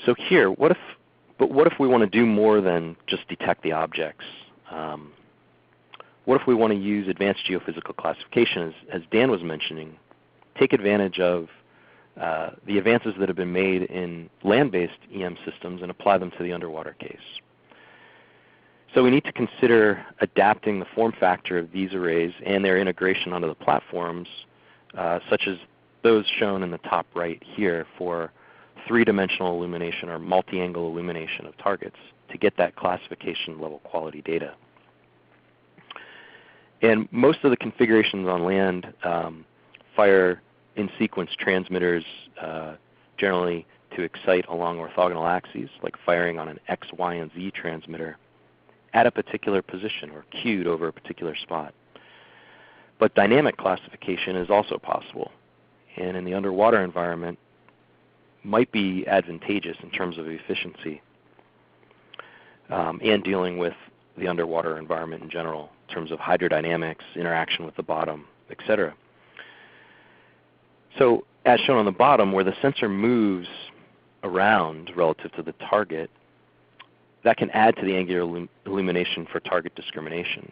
So here, what if we want to do more than just detect the objects? What if we want to use advanced geophysical classification, as Dan was mentioning, take advantage of the advances that have been made in land-based EM systems and apply them to the underwater case? So we need to consider adapting the form factor of these arrays and their integration onto the platforms, such as those shown in the top right here for three-dimensional illumination or multi-angle illumination of targets to get that classification level quality data. And most of the configurations on land fire in sequence transmitters generally to excite along orthogonal axes, like firing on an X, Y, and Z transmitter at a particular position or cued over a particular spot. But dynamic classification is also possible, and in the underwater environment might be advantageous in terms of efficiency and dealing with the underwater environment in general in terms of hydrodynamics, interaction with the bottom, etc. So as shown on the bottom, where the sensor moves around relative to the target, that can add to the angular illumination for target discrimination.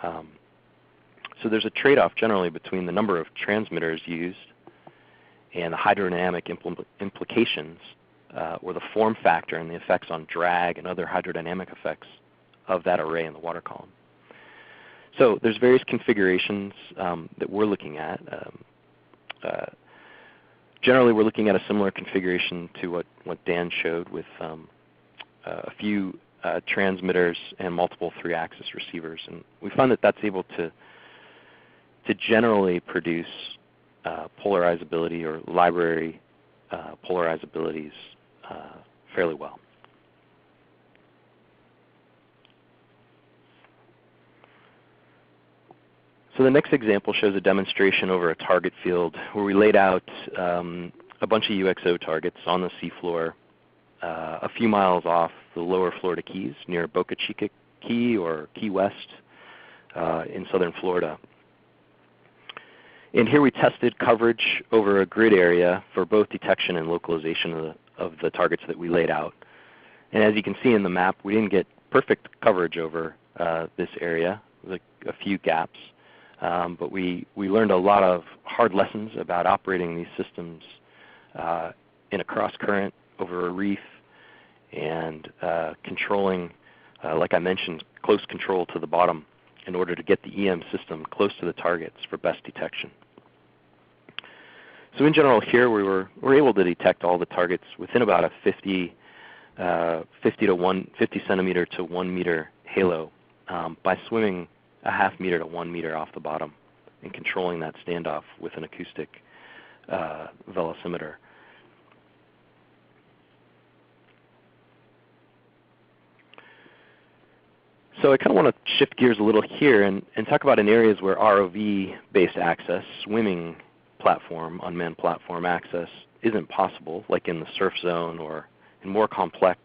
So there's a trade-off generally between the number of transmitters used and the hydrodynamic implications, or the form factor and the effects on drag and other hydrodynamic effects of that array in the water column. So there's various configurations that we're looking at. Generally, we're looking at a similar configuration to what Dan showed with a few transmitters and multiple 3-axis receivers. And we find that that's able to generally produce polarizability or library polarizabilities fairly well. So the next example shows a demonstration over a target field where we laid out a bunch of UXO targets on the seafloor a few miles off the lower Florida Keys near Boca Chica Key or Key West in southern Florida. And here we tested coverage over a grid area for both detection and localization of the targets that we laid out. And as you can see in the map, we didn't get perfect coverage over this area, like a few gaps. But we learned a lot of hard lessons about operating these systems in a cross current over a reef and controlling, like I mentioned, close control to the bottom in order to get the EM system close to the targets for best detection. So in general here we were able to detect all the targets within about a 50 centimeter to 1 meter halo by swimming a half meter to 1 meter off the bottom and controlling that standoff with an acoustic velocimeter. So I kind of want to shift gears a little here and talk about in areas where ROV-based access, swimming platform, unmanned platform access isn't possible, like in the surf zone or in more complex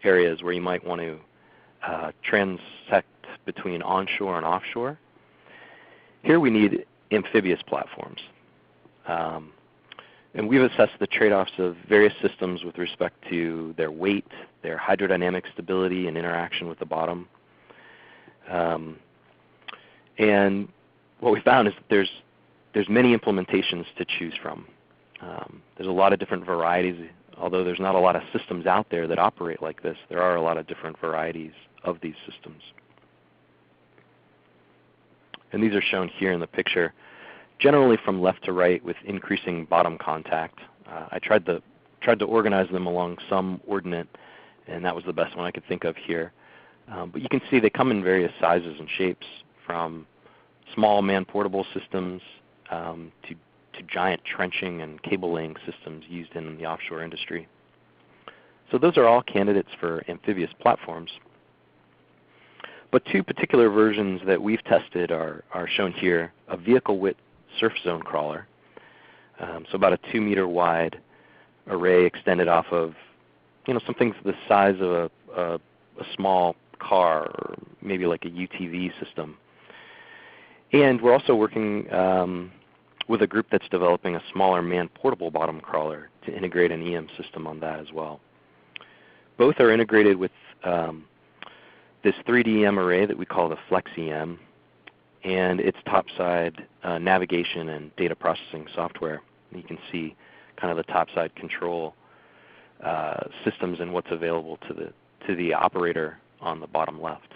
areas where you might want to transect between onshore and offshore. Here we need amphibious platforms. And we've assessed the trade-offs of various systems with respect to their weight, their hydrodynamic stability and interaction with the bottom. And what we found is that there's many implementations to choose from. There's a lot of different varieties. Although there's not a lot of systems out there that operate like this, there are a lot of different varieties of these systems. And these are shown here in the picture, generally from left to right with increasing bottom contact. I tried to organize them along some ordinate, and that was the best one I could think of here. But you can see they come in various sizes and shapes, from small man-portable systems to giant trenching and cable laying systems used in the offshore industry. So those are all candidates for amphibious platforms. But two particular versions that we've tested are shown here: a vehicle-width surf zone crawler, so about a 2 meter wide array extended off of something the size of a small car, or maybe like a UTV system. And we're also working with a group that's developing a smaller man-portable bottom crawler to integrate an EM system on that as well. Both are integrated with this 3D EM array that we call the Flex-EM, and its topside navigation and data processing software. And you can see kind of the topside control systems and what's available to the operator on the bottom left.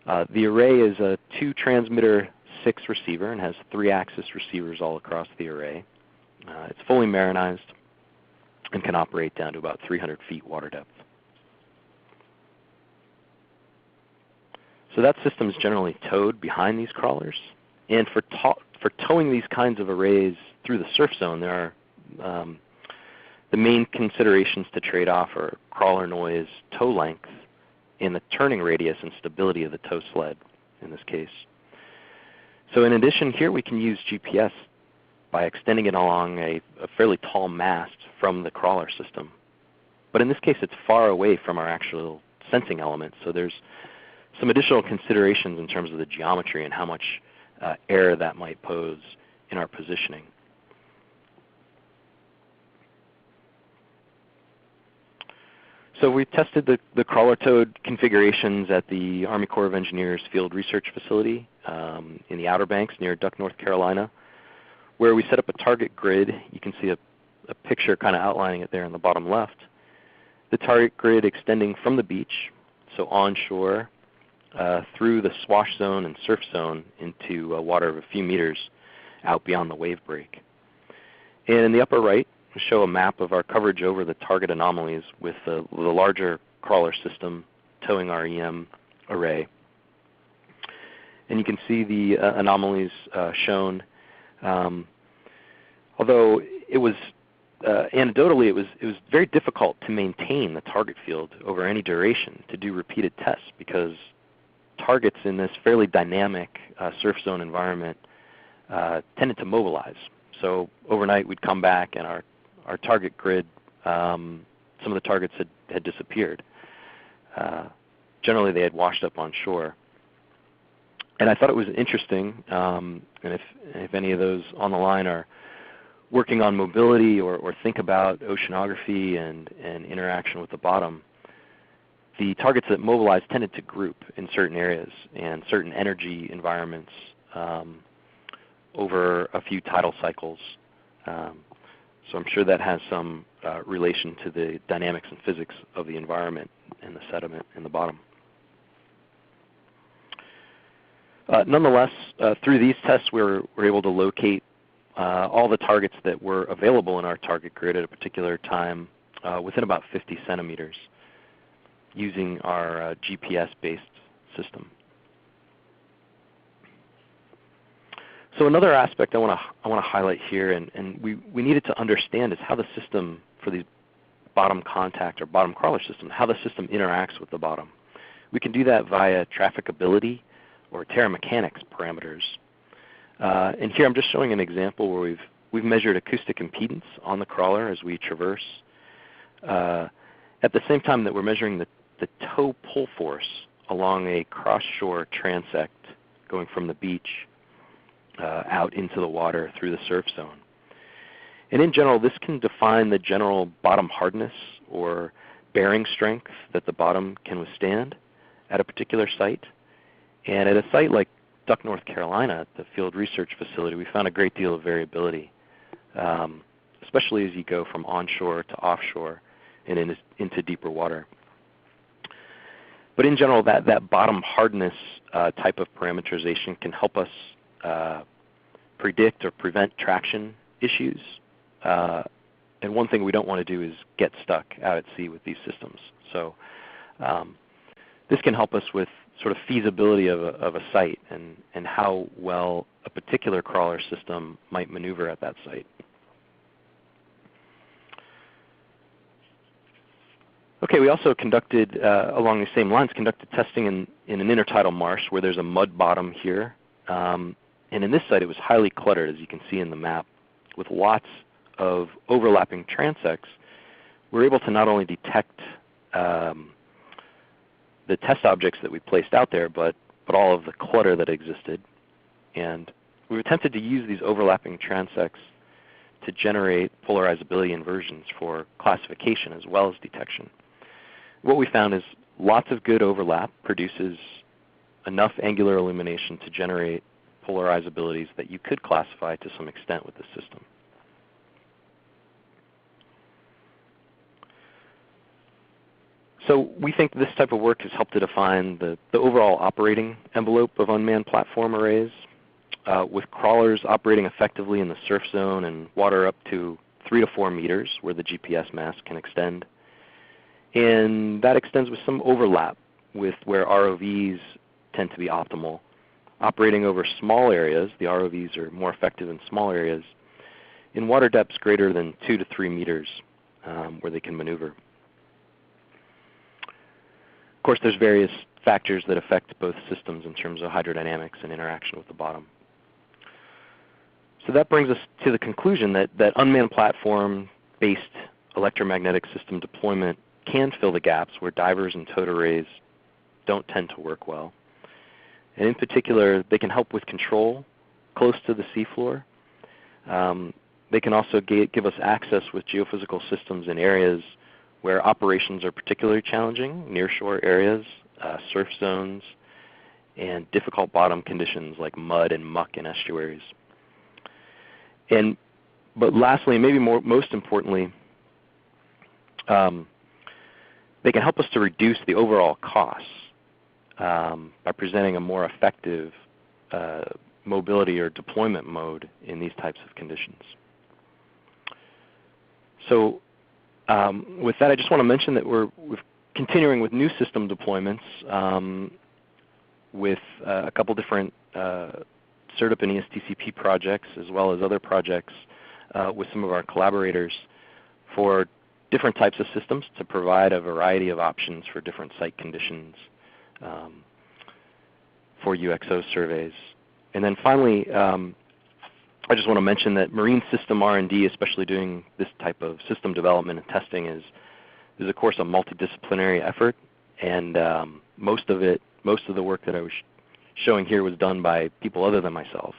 The array is a 2-transmitter 6 receiver and has 3-axis receivers all across the array. It's fully marinized and can operate down to about 300 feet water depth. So that system is generally towed behind these crawlers. And for towing these kinds of arrays through the surf zone, there are the main considerations to trade off are crawler noise, tow length, and the turning radius and stability of the tow sled in this case. So in addition, here we can use GPS by extending it along a fairly tall mast from the crawler system. But in this case, it's far away from our actual sensing element, so there's some additional considerations in terms of the geometry and how much error that might pose in our positioning. So we've tested the crawler towed configurations at the Army Corps of Engineers Field Research Facility in the Outer Banks near Duck, North Carolina, where we set up a target grid. You can see a picture kind of outlining it there in the bottom left. The target grid extending from the beach, so onshore, through the swash zone and surf zone into water of a few meters out beyond the wave break. And in the upper right, we show a map of our coverage over the target anomalies with the larger crawler system towing our EM array. And you can see the anomalies shown. Although it was anecdotally, it was very difficult to maintain the target field over any duration to do repeated tests, because targets in this fairly dynamic surf zone environment tended to mobilize. So overnight we'd come back and our target grid, some of the targets had disappeared. Generally they had washed up on shore. And I thought it was interesting, and if any of those on the line are working on mobility or think about oceanography and interaction with the bottom, the targets that mobilized tended to group in certain areas and certain energy environments over a few tidal cycles. So I'm sure that has some relation to the dynamics and physics of the environment and the sediment in the bottom. Nonetheless, through these tests we were able to locate all the targets that were available in our target grid at a particular time within about 50 centimeters using our GPS-based system. So another aspect I want to highlight here, and we needed to understand, is how the system for these bottom contact or bottom crawler system, how the system interacts with the bottom. We can do that via trafficability or terra mechanics parameters. And here I'm just showing an example where we've measured acoustic impedance on the crawler as we traverse, at the same time that we're measuring the tow pull force along a cross-shore transect going from the beach out into the water through the surf zone. And in general, this can define the general bottom hardness or bearing strength that the bottom can withstand at a particular site. And at a site like Duck, North Carolina, at the Field Research Facility, we found a great deal of variability, especially as you go from onshore to offshore and into deeper water. But in general, that bottom hardness type of parameterization can help us predict or prevent traction issues. And one thing we don't want to do is get stuck out at sea with these systems. So this can help us with sort of feasibility of a site and how well a particular crawler system might maneuver at that site. Okay, we also conducted, along the same lines, testing in an intertidal marsh where there's a mud bottom here. And in this site it was highly cluttered, as you can see in the map, with lots of overlapping transects. We're able to not only detect the test objects that we placed out there, but all of the clutter that existed. And we've attempted to use these overlapping transects to generate polarizability inversions for classification as well as detection. What we found is lots of good overlap produces enough angular illumination to generate polarizabilities that you could classify to some extent with the system. So we think this type of work has helped to define the overall operating envelope of unmanned platform arrays, with crawlers operating effectively in the surf zone and water up to 3 to 4 meters where the GPS mast can extend. And that extends with some overlap with where ROVs tend to be optimal. Operating over small areas, the ROVs are more effective in small areas, in water depths greater than 2 to 3 meters where they can maneuver. Of course, there's various factors that affect both systems in terms of hydrodynamics and interaction with the bottom. So that brings us to the conclusion that unmanned platform-based electromagnetic system deployment can fill the gaps where divers and towed arrays don't tend to work well. And in particular, they can help with control close to the seafloor. They can also give us access with geophysical systems in areas where operations are particularly challenging, nearshore areas, surf zones, and difficult bottom conditions like mud and muck in estuaries. But lastly, and maybe most importantly, they can help us to reduce the overall costs by presenting a more effective mobility or deployment mode in these types of conditions. So with that, I just want to mention that we're continuing with new system deployments with a couple different SERDP and ESTCP projects, as well as other projects with some of our collaborators for different types of systems to provide a variety of options for different site conditions for UXO surveys. And then finally, I just want to mention that marine system R&D, especially doing this type of system development and testing, is of course a multidisciplinary effort, and most of the work that I was showing here was done by people other than myself.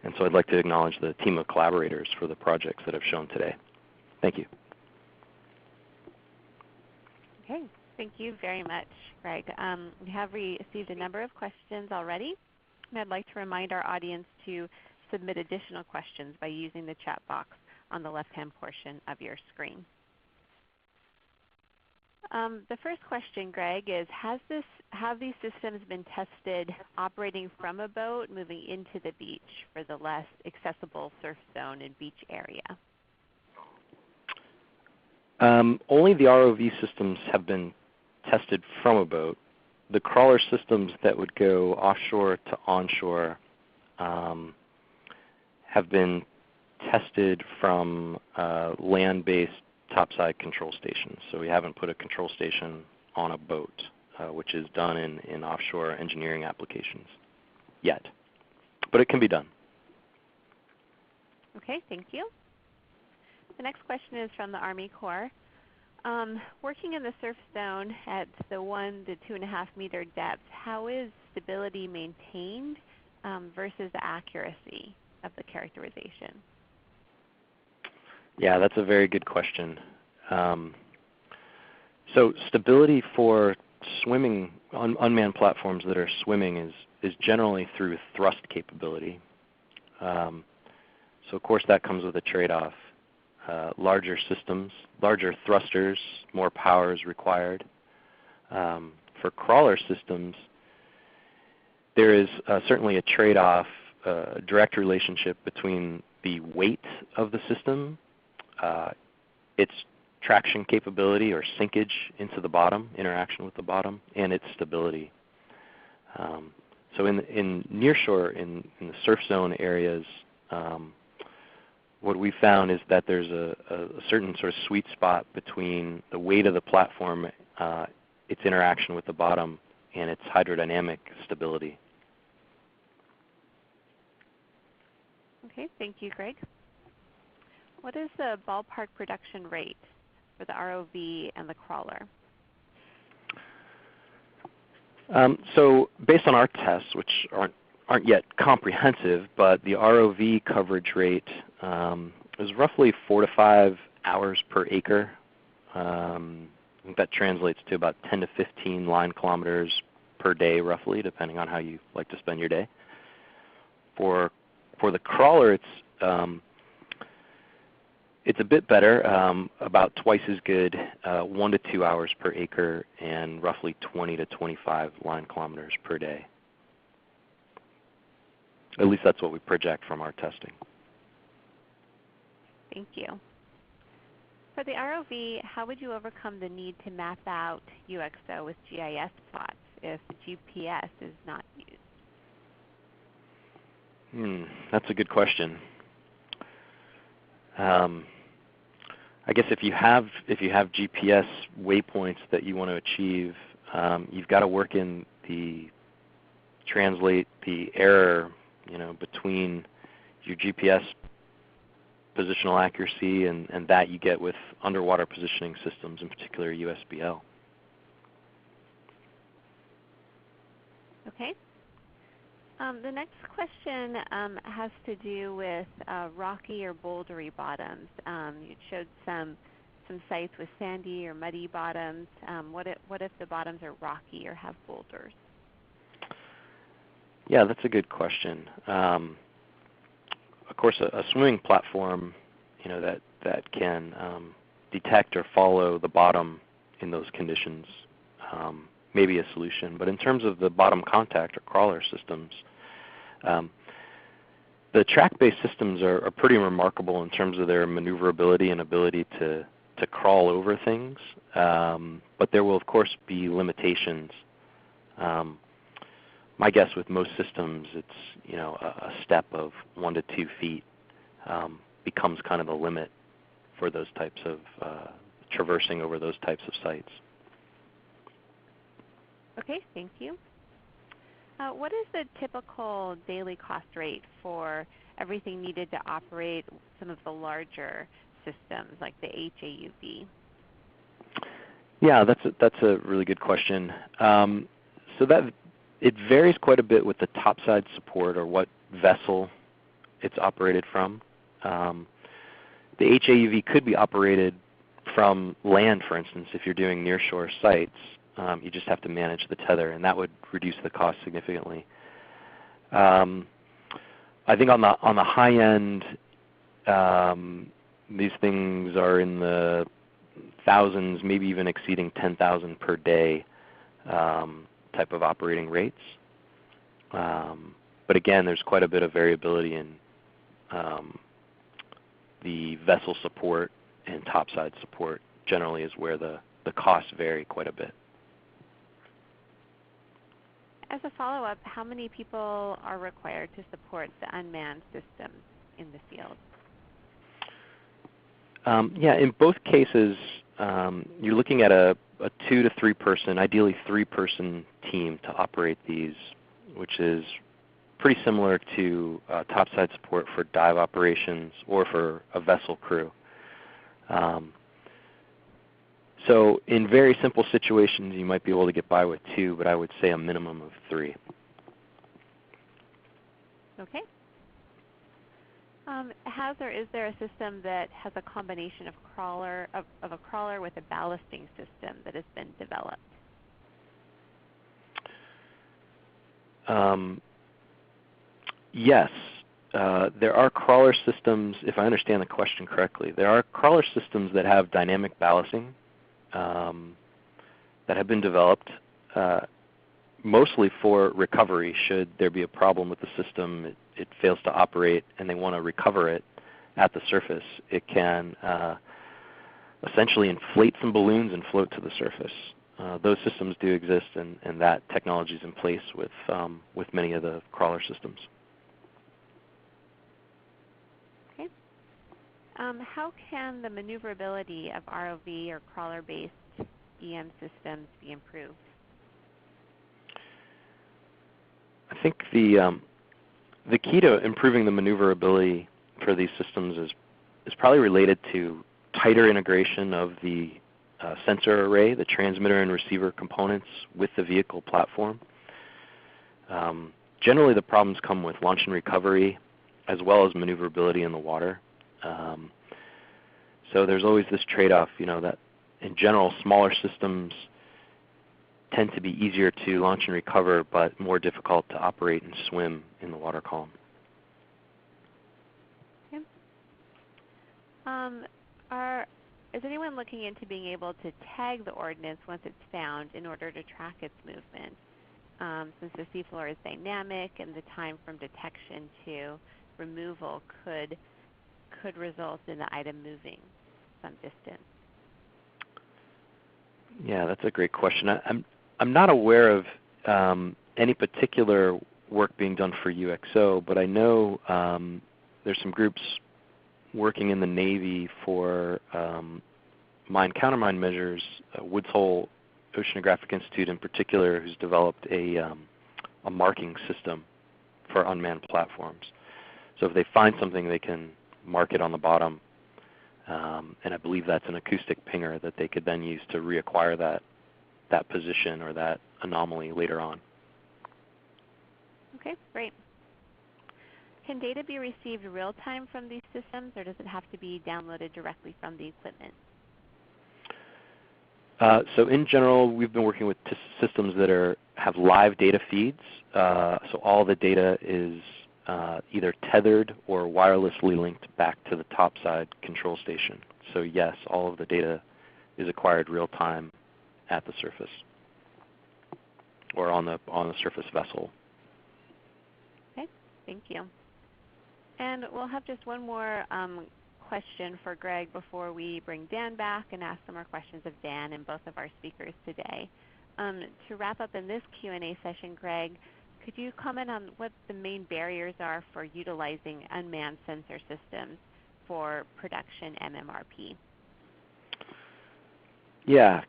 And so I'd like to acknowledge the team of collaborators for the projects that I've shown today. Thank you. Okay, thank you very much, Greg. We have received a number of questions already, and I'd like to remind our audience to submit additional questions by using the chat box on the left-hand portion of your screen. The first question, Greg, is have these systems been tested operating from a boat moving into the beach for the less accessible surf zone and beach area? Only the ROV systems have been tested from a boat. The crawler systems that would go offshore to onshore have been tested from land-based topside control stations. So we haven't put a control station on a boat, which is done in offshore engineering applications yet. But it can be done. Okay, thank you. The next question is from the Army Corps. Working in the surf zone at the 1 to 2.5 meter depth, how is stability maintained versus the accuracy of the characterization? Yeah, that's a very good question. So stability for swimming, unmanned platforms that are swimming is generally through thrust capability. So of course that comes with a trade-off. Larger systems, larger thrusters, more power is required. For crawler systems, there is certainly a trade-off, a direct relationship between the weight of the system, its traction capability or sinkage into the bottom, interaction with the bottom, and its stability. So in nearshore, in the surf zone areas, what we found is that there's a certain sort of sweet spot between the weight of the platform, its interaction with the bottom, and its hydrodynamic stability. Okay, thank you, Greg. What is the ballpark production rate for the ROV and the crawler? So based on our tests, which aren't aren't yet comprehensive, but the ROV coverage rate is roughly 4 to 5 hours per acre. I think that translates to about 10 to 15 line kilometers per day, roughly, depending on how you like to spend your day. For the crawler, it's a bit better, about twice as good, 1 to 2 hours per acre, and roughly 20 to 25 line kilometers per day. At least that's what we project from our testing. Thank you. For the ROV, how would you overcome the need to map out UXO with GIS plots if GPS is not used? That's a good question. I guess if you have GPS waypoints that you want to achieve, you've got to work in translate the error, between your GPS positional accuracy and that you get with underwater positioning systems, in particular USBL. Okay. The next question has to do with rocky or bouldery bottoms. You showed some sites with sandy or muddy bottoms. What if the bottoms are rocky or have boulders? Yeah, that's a good question. Of course, a swimming platform, that can detect or follow the bottom in those conditions may be a solution. But in terms of the bottom contact or crawler systems, the track-based systems are pretty remarkable in terms of their maneuverability and ability to crawl over things. But there will, of course, be limitations. My guess with most systems, it's a step of 1 to 2 feet becomes kind of the limit for those types of traversing over those types of sites. Okay, thank you. What is the typical daily cost rate for everything needed to operate some of the larger systems like the HAUV? Yeah, that's a really good question. So that it varies quite a bit with the topside support or what vessel it's operated from. The HAUV could be operated from land, for instance, if you're doing nearshore sites. You just have to manage the tether, and that would reduce the cost significantly. I think on the high end, these things are in the thousands, maybe even exceeding 10,000 per day type of operating rates. But again, there's quite a bit of variability in the vessel support, and topside support generally is where the costs vary quite a bit. As a follow-up, how many people are required to support the unmanned systems in the field? Yeah, in both cases, you're looking at a 2 to 3 person, ideally 3-person team to operate these, which is pretty similar to topside support for dive operations or for a vessel crew. So in very simple situations, you might be able to get by with 2, but I would say a minimum of 3. Okay. Is there a system that has a combination of a crawler with a ballasting system that has been developed? Yes. There are crawler systems, if I understand the question correctly, there are crawler systems that have dynamic ballasting that have been developed mostly for recovery. Should there be a problem with the system, it fails to operate, and they want to recover it at the surface, it can essentially inflate some balloons and float to the surface. Those systems do exist, and that technology is in place with many of the crawler systems. Okay. How can the maneuverability of ROV or crawler-based EM systems be improved? I think the key to improving the maneuverability for these systems is probably related to tighter integration of the sensor array, the transmitter and receiver components with the vehicle platform. generally the problems come with launch and recovery as well as maneuverability in the water. So there's always this trade-off, that in general smaller systems tend to be easier to launch and recover, but more difficult to operate and swim in the water column. Okay. Is anyone looking into being able to tag the ordnance once it's found in order to track its movement? Since the seafloor is dynamic and the time from detection to removal could result in the item moving some distance. Yeah, that's a great question. I'm not aware of any particular work being done for UXO, but I know there's some groups working in the Navy for mine countermine measures. Woods Hole Oceanographic Institute in particular, who's developed a marking system for unmanned platforms. So if they find something, they can mark it on the bottom, and I believe that's an acoustic pinger that they could then use to reacquire that position or that anomaly later on. Okay, great. Can data be received real time from these systems, or does it have to be downloaded directly from the equipment? So in general, we've been working with systems that have live data feeds. So all the data is either tethered or wirelessly linked back to the topside control station. So yes, all of the data is acquired real time at the surface or on the surface vessel. Okay, thank you. And we'll have just one more question for Greg before we bring Dan back and ask some more questions of Dan and both of our speakers today. To wrap up in this Q&A session, Greg, could you comment on what the main barriers are for utilizing unmanned sensor systems for production MMRP? Yeah,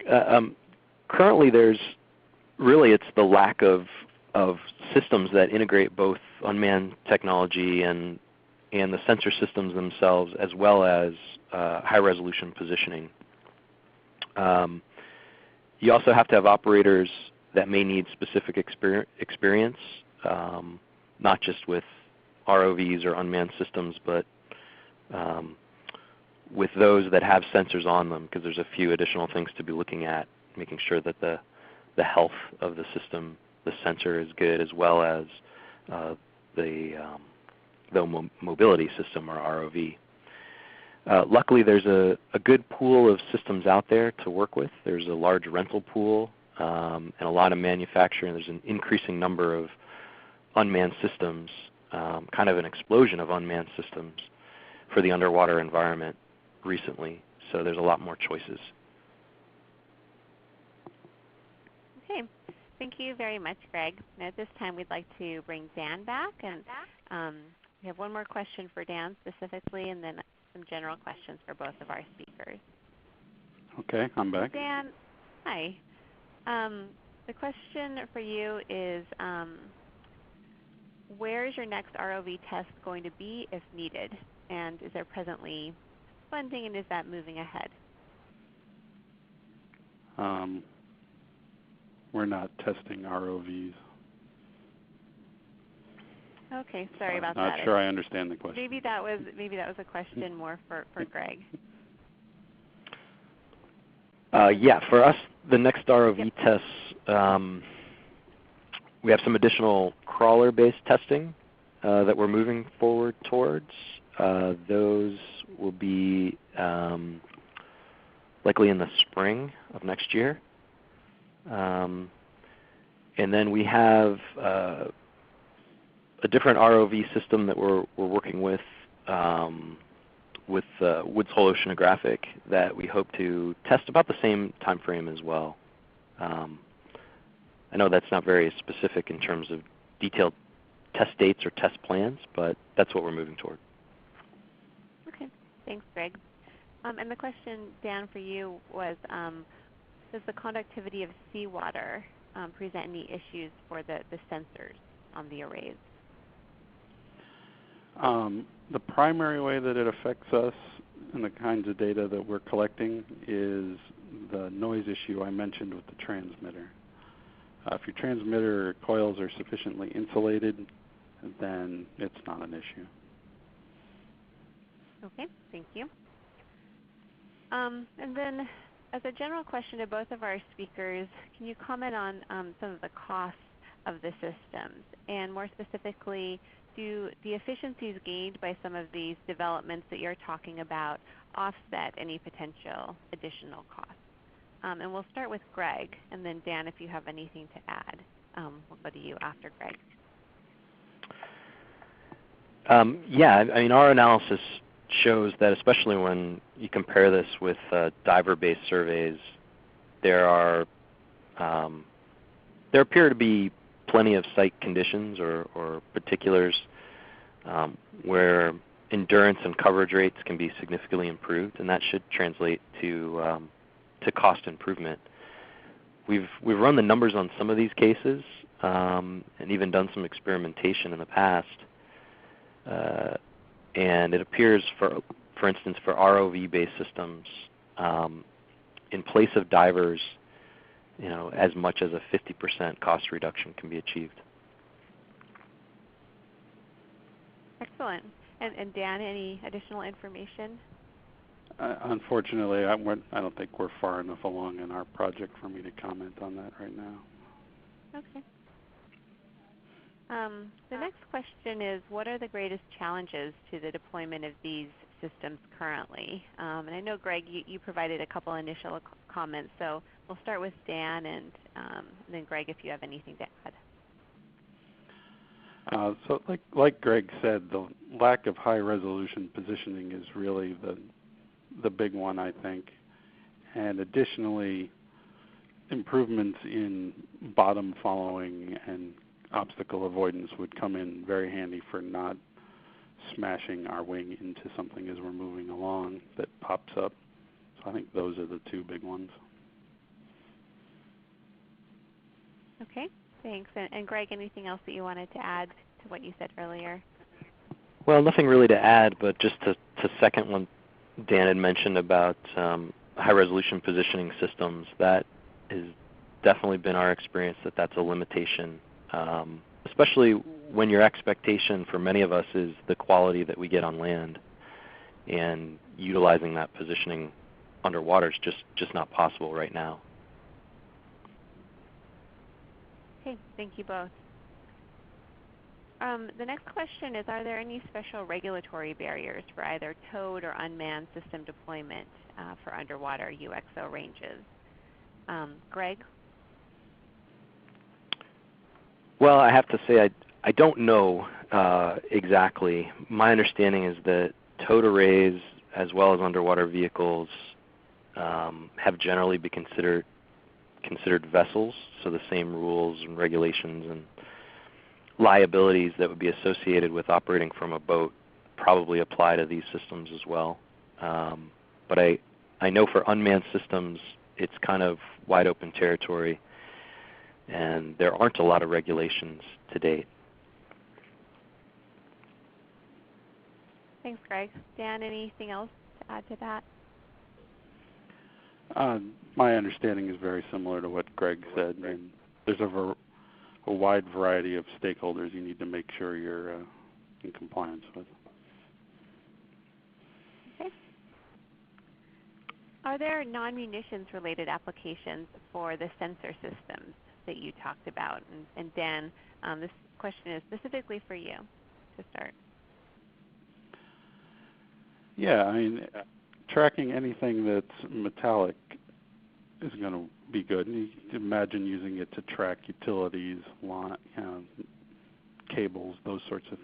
currently it's the lack of systems that integrate both unmanned technology and the sensor systems themselves, as well as high-resolution positioning. You also have to have operators that may need specific experience, not just with ROVs or unmanned systems, but with those that have sensors on them, because there's a few additional things to be looking at, making sure that the health of the system, the sensor is good, as well as the mobility system, or ROV. Luckily, there's a good pool of systems out there to work with. There's a large rental pool and a lot of manufacturing. There's an increasing number of unmanned systems, kind of an explosion of unmanned systems for the underwater environment recently. So there's a lot more choices. Okay. Thank you very much, Greg. And at this time, we'd like to bring Dan back. And we have one more question for Dan specifically, and then some general questions for both of our speakers. Okay, I'm back. Dan, hi. The question for you is, where is your next ROV test going to be if needed? And is there presently funding, and is that moving ahead? We're not testing ROVs. Okay, sorry about that. Not sure I understand the question. Maybe that was a question more for Greg. Yeah, for us, the next ROV tests, we have some additional crawler-based testing that we're moving forward towards. Those will be likely in the spring of next year. And then we have a different ROV system that we're working with Woods Hole Oceanographic that we hope to test about the same time frame as well. I know that's not very specific in terms of detailed test dates or test plans, but that's what we're moving toward. Okay, thanks, Greg. And the question, Dan, for you was, does the conductivity of seawater present any issues for the sensors on the arrays? The primary way that it affects us and the kinds of data that we're collecting is the noise issue I mentioned with the transmitter. If your transmitter coils are sufficiently insulated, then it's not an issue. Okay, thank you. And then as a general question to both of our speakers, can you comment on some of the costs of the systems? And more specifically, do the efficiencies gained by some of these developments that you're talking about offset any potential additional costs? And we'll start with Greg, and then Dan, if you have anything to add, we'll go to you after Greg. Yeah, I mean, our analysis shows that especially when you compare this with diver-based surveys, there appear to be plenty of site conditions or particulars where endurance and coverage rates can be significantly improved, and that should translate to cost improvement. We've run the numbers on some of these cases and even done some experimentation in the past. And it appears, for instance, for ROV-based systems, in place of divers, as much as a 50% cost reduction can be achieved. Excellent. And Dan, any additional information? Unfortunately, I don't think we're far enough along in our project for me to comment on that right now. Okay. The next question is, what are the greatest challenges to the deployment of these systems currently? And I know, Greg, you provided a couple initial comments, so we'll start with Dan, and then Greg, if you have anything to add. So like Greg said, the lack of high-resolution positioning is really the big one, I think. And additionally, improvements in bottom following and obstacle avoidance would come in very handy for not smashing our wing into something as we're moving along that pops up. So I think those are the two big ones. Okay, thanks. And Greg, anything else that you wanted to add to what you said earlier? Well, nothing really to add, but just to second what Dan had mentioned about high-resolution positioning systems. That has definitely been our experience that that's a limitation, especially when your expectation for many of us is the quality that we get on land, and utilizing that positioning underwater is just not possible right now. Okay, thank you both. The next question is, are there any special regulatory barriers for either towed or unmanned system deployment for underwater UXO ranges? Greg? Well, I have to say I don't know exactly. My understanding is that towed arrays as well as underwater vehicles have generally been considered vessels, so the same rules and regulations and liabilities that would be associated with operating from a boat probably apply to these systems as well. But I know for unmanned systems it's kind of wide open territory, and there aren't a lot of regulations to date. Thanks, Greg. Dan, anything else to add to that? My understanding is very similar to what Greg said, and there's a wide variety of stakeholders you need to make sure you're in compliance with. Okay. Are there non-munitions related applications for the sensor systems that you talked about? And Dan, this question is specifically for you to start. Yeah, I mean, tracking anything that's metallic is going to be good. You can imagine using it to track utilities, cables, those sorts of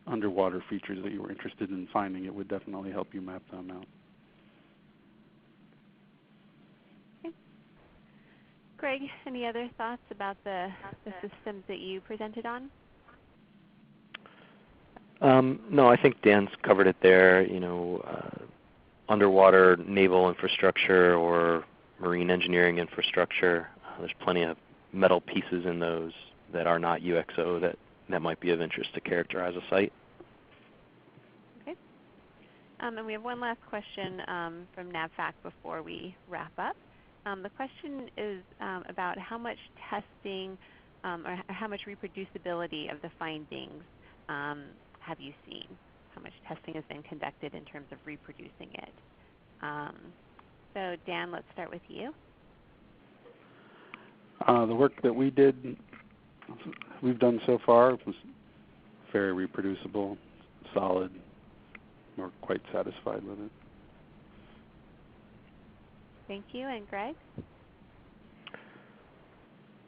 underwater features that you were interested in finding. It would definitely help you map them out. Okay. Greg, any other thoughts about the systems that you presented on? No, I think Dan's covered it there. Underwater naval infrastructure or marine engineering infrastructure. There's plenty of metal pieces in those that are not UXO that might be of interest to characterize a site. Okay. And we have one last question from NAVFAC before we wrap up. The question is about how much testing or how much reproducibility of the findings have you seen? How much testing has been conducted in terms of reproducing it? So Dan, let's start with you. The work that we've done so far was very reproducible, solid. We're quite satisfied with it. Thank you. And Greg?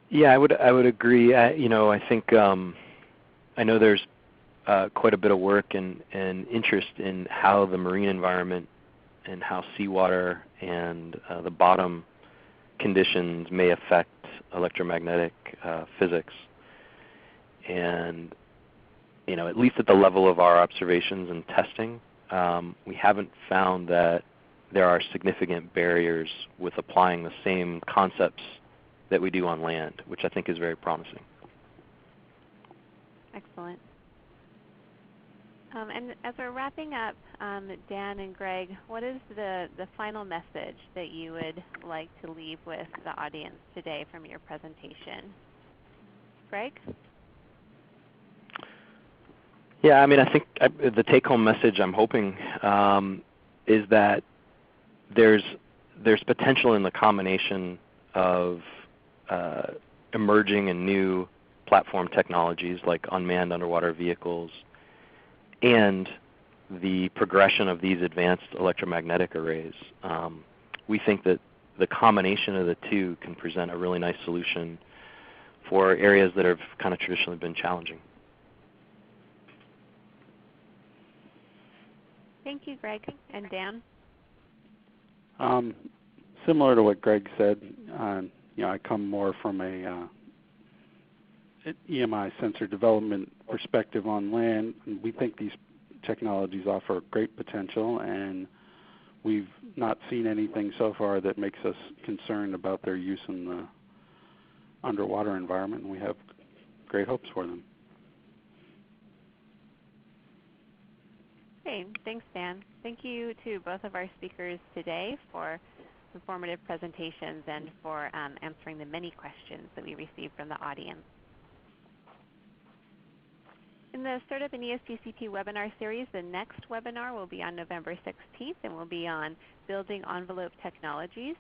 Yeah, I would agree. I think I know there's quite a bit of work and interest in how the marine environment and how seawater and the bottom conditions may affect electromagnetic physics. And at least at the level of our observations and testing, we haven't found that there are significant barriers with applying the same concepts that we do on land, which I think is very promising. Excellent. And as we're wrapping up, Dan and Greg, what is the final message that you would like to leave with the audience today from your presentation? Greg? Yeah, I think the take-home message I'm hoping is that there's potential in the combination of emerging and new platform technologies like unmanned underwater vehicles and the progression of these advanced electromagnetic arrays. We think that the combination of the two can present a really nice solution for areas that have kind of traditionally been challenging. Thank you, Greg. And Dan? Similar to what Greg said, I come more from an EMI sensor development perspective on land. We think these technologies offer great potential, and we've not seen anything so far that makes us concerned about their use in the underwater environment, and we have great hopes for them. Okay, thanks, Dan. Thank you to both of our speakers today for informative presentations and for answering the many questions that we received from the audience. In the SERDP and ESTCP webinar series, the next webinar will be on November 16th and will be on building envelope technologies.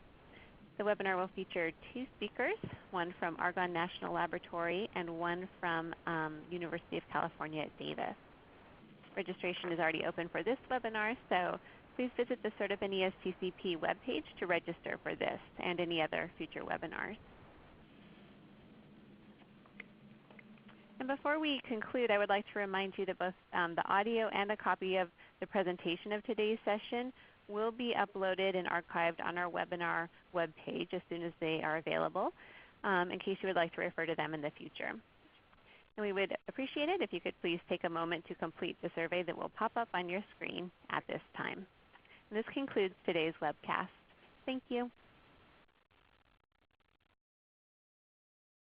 The webinar will feature 2 speakers, one from Argonne National Laboratory and one from University of California at Davis. Registration is already open for this webinar, so please visit the SERDP and ESTCP webpage to register for this and any other future webinars. And before we conclude, I would like to remind you that both the audio and a copy of the presentation of today's session will be uploaded and archived on our webinar webpage as soon as they are available, in case you would like to refer to them in the future. And we would appreciate it if you could please take a moment to complete the survey that will pop up on your screen at this time. And this concludes today's webcast. Thank you.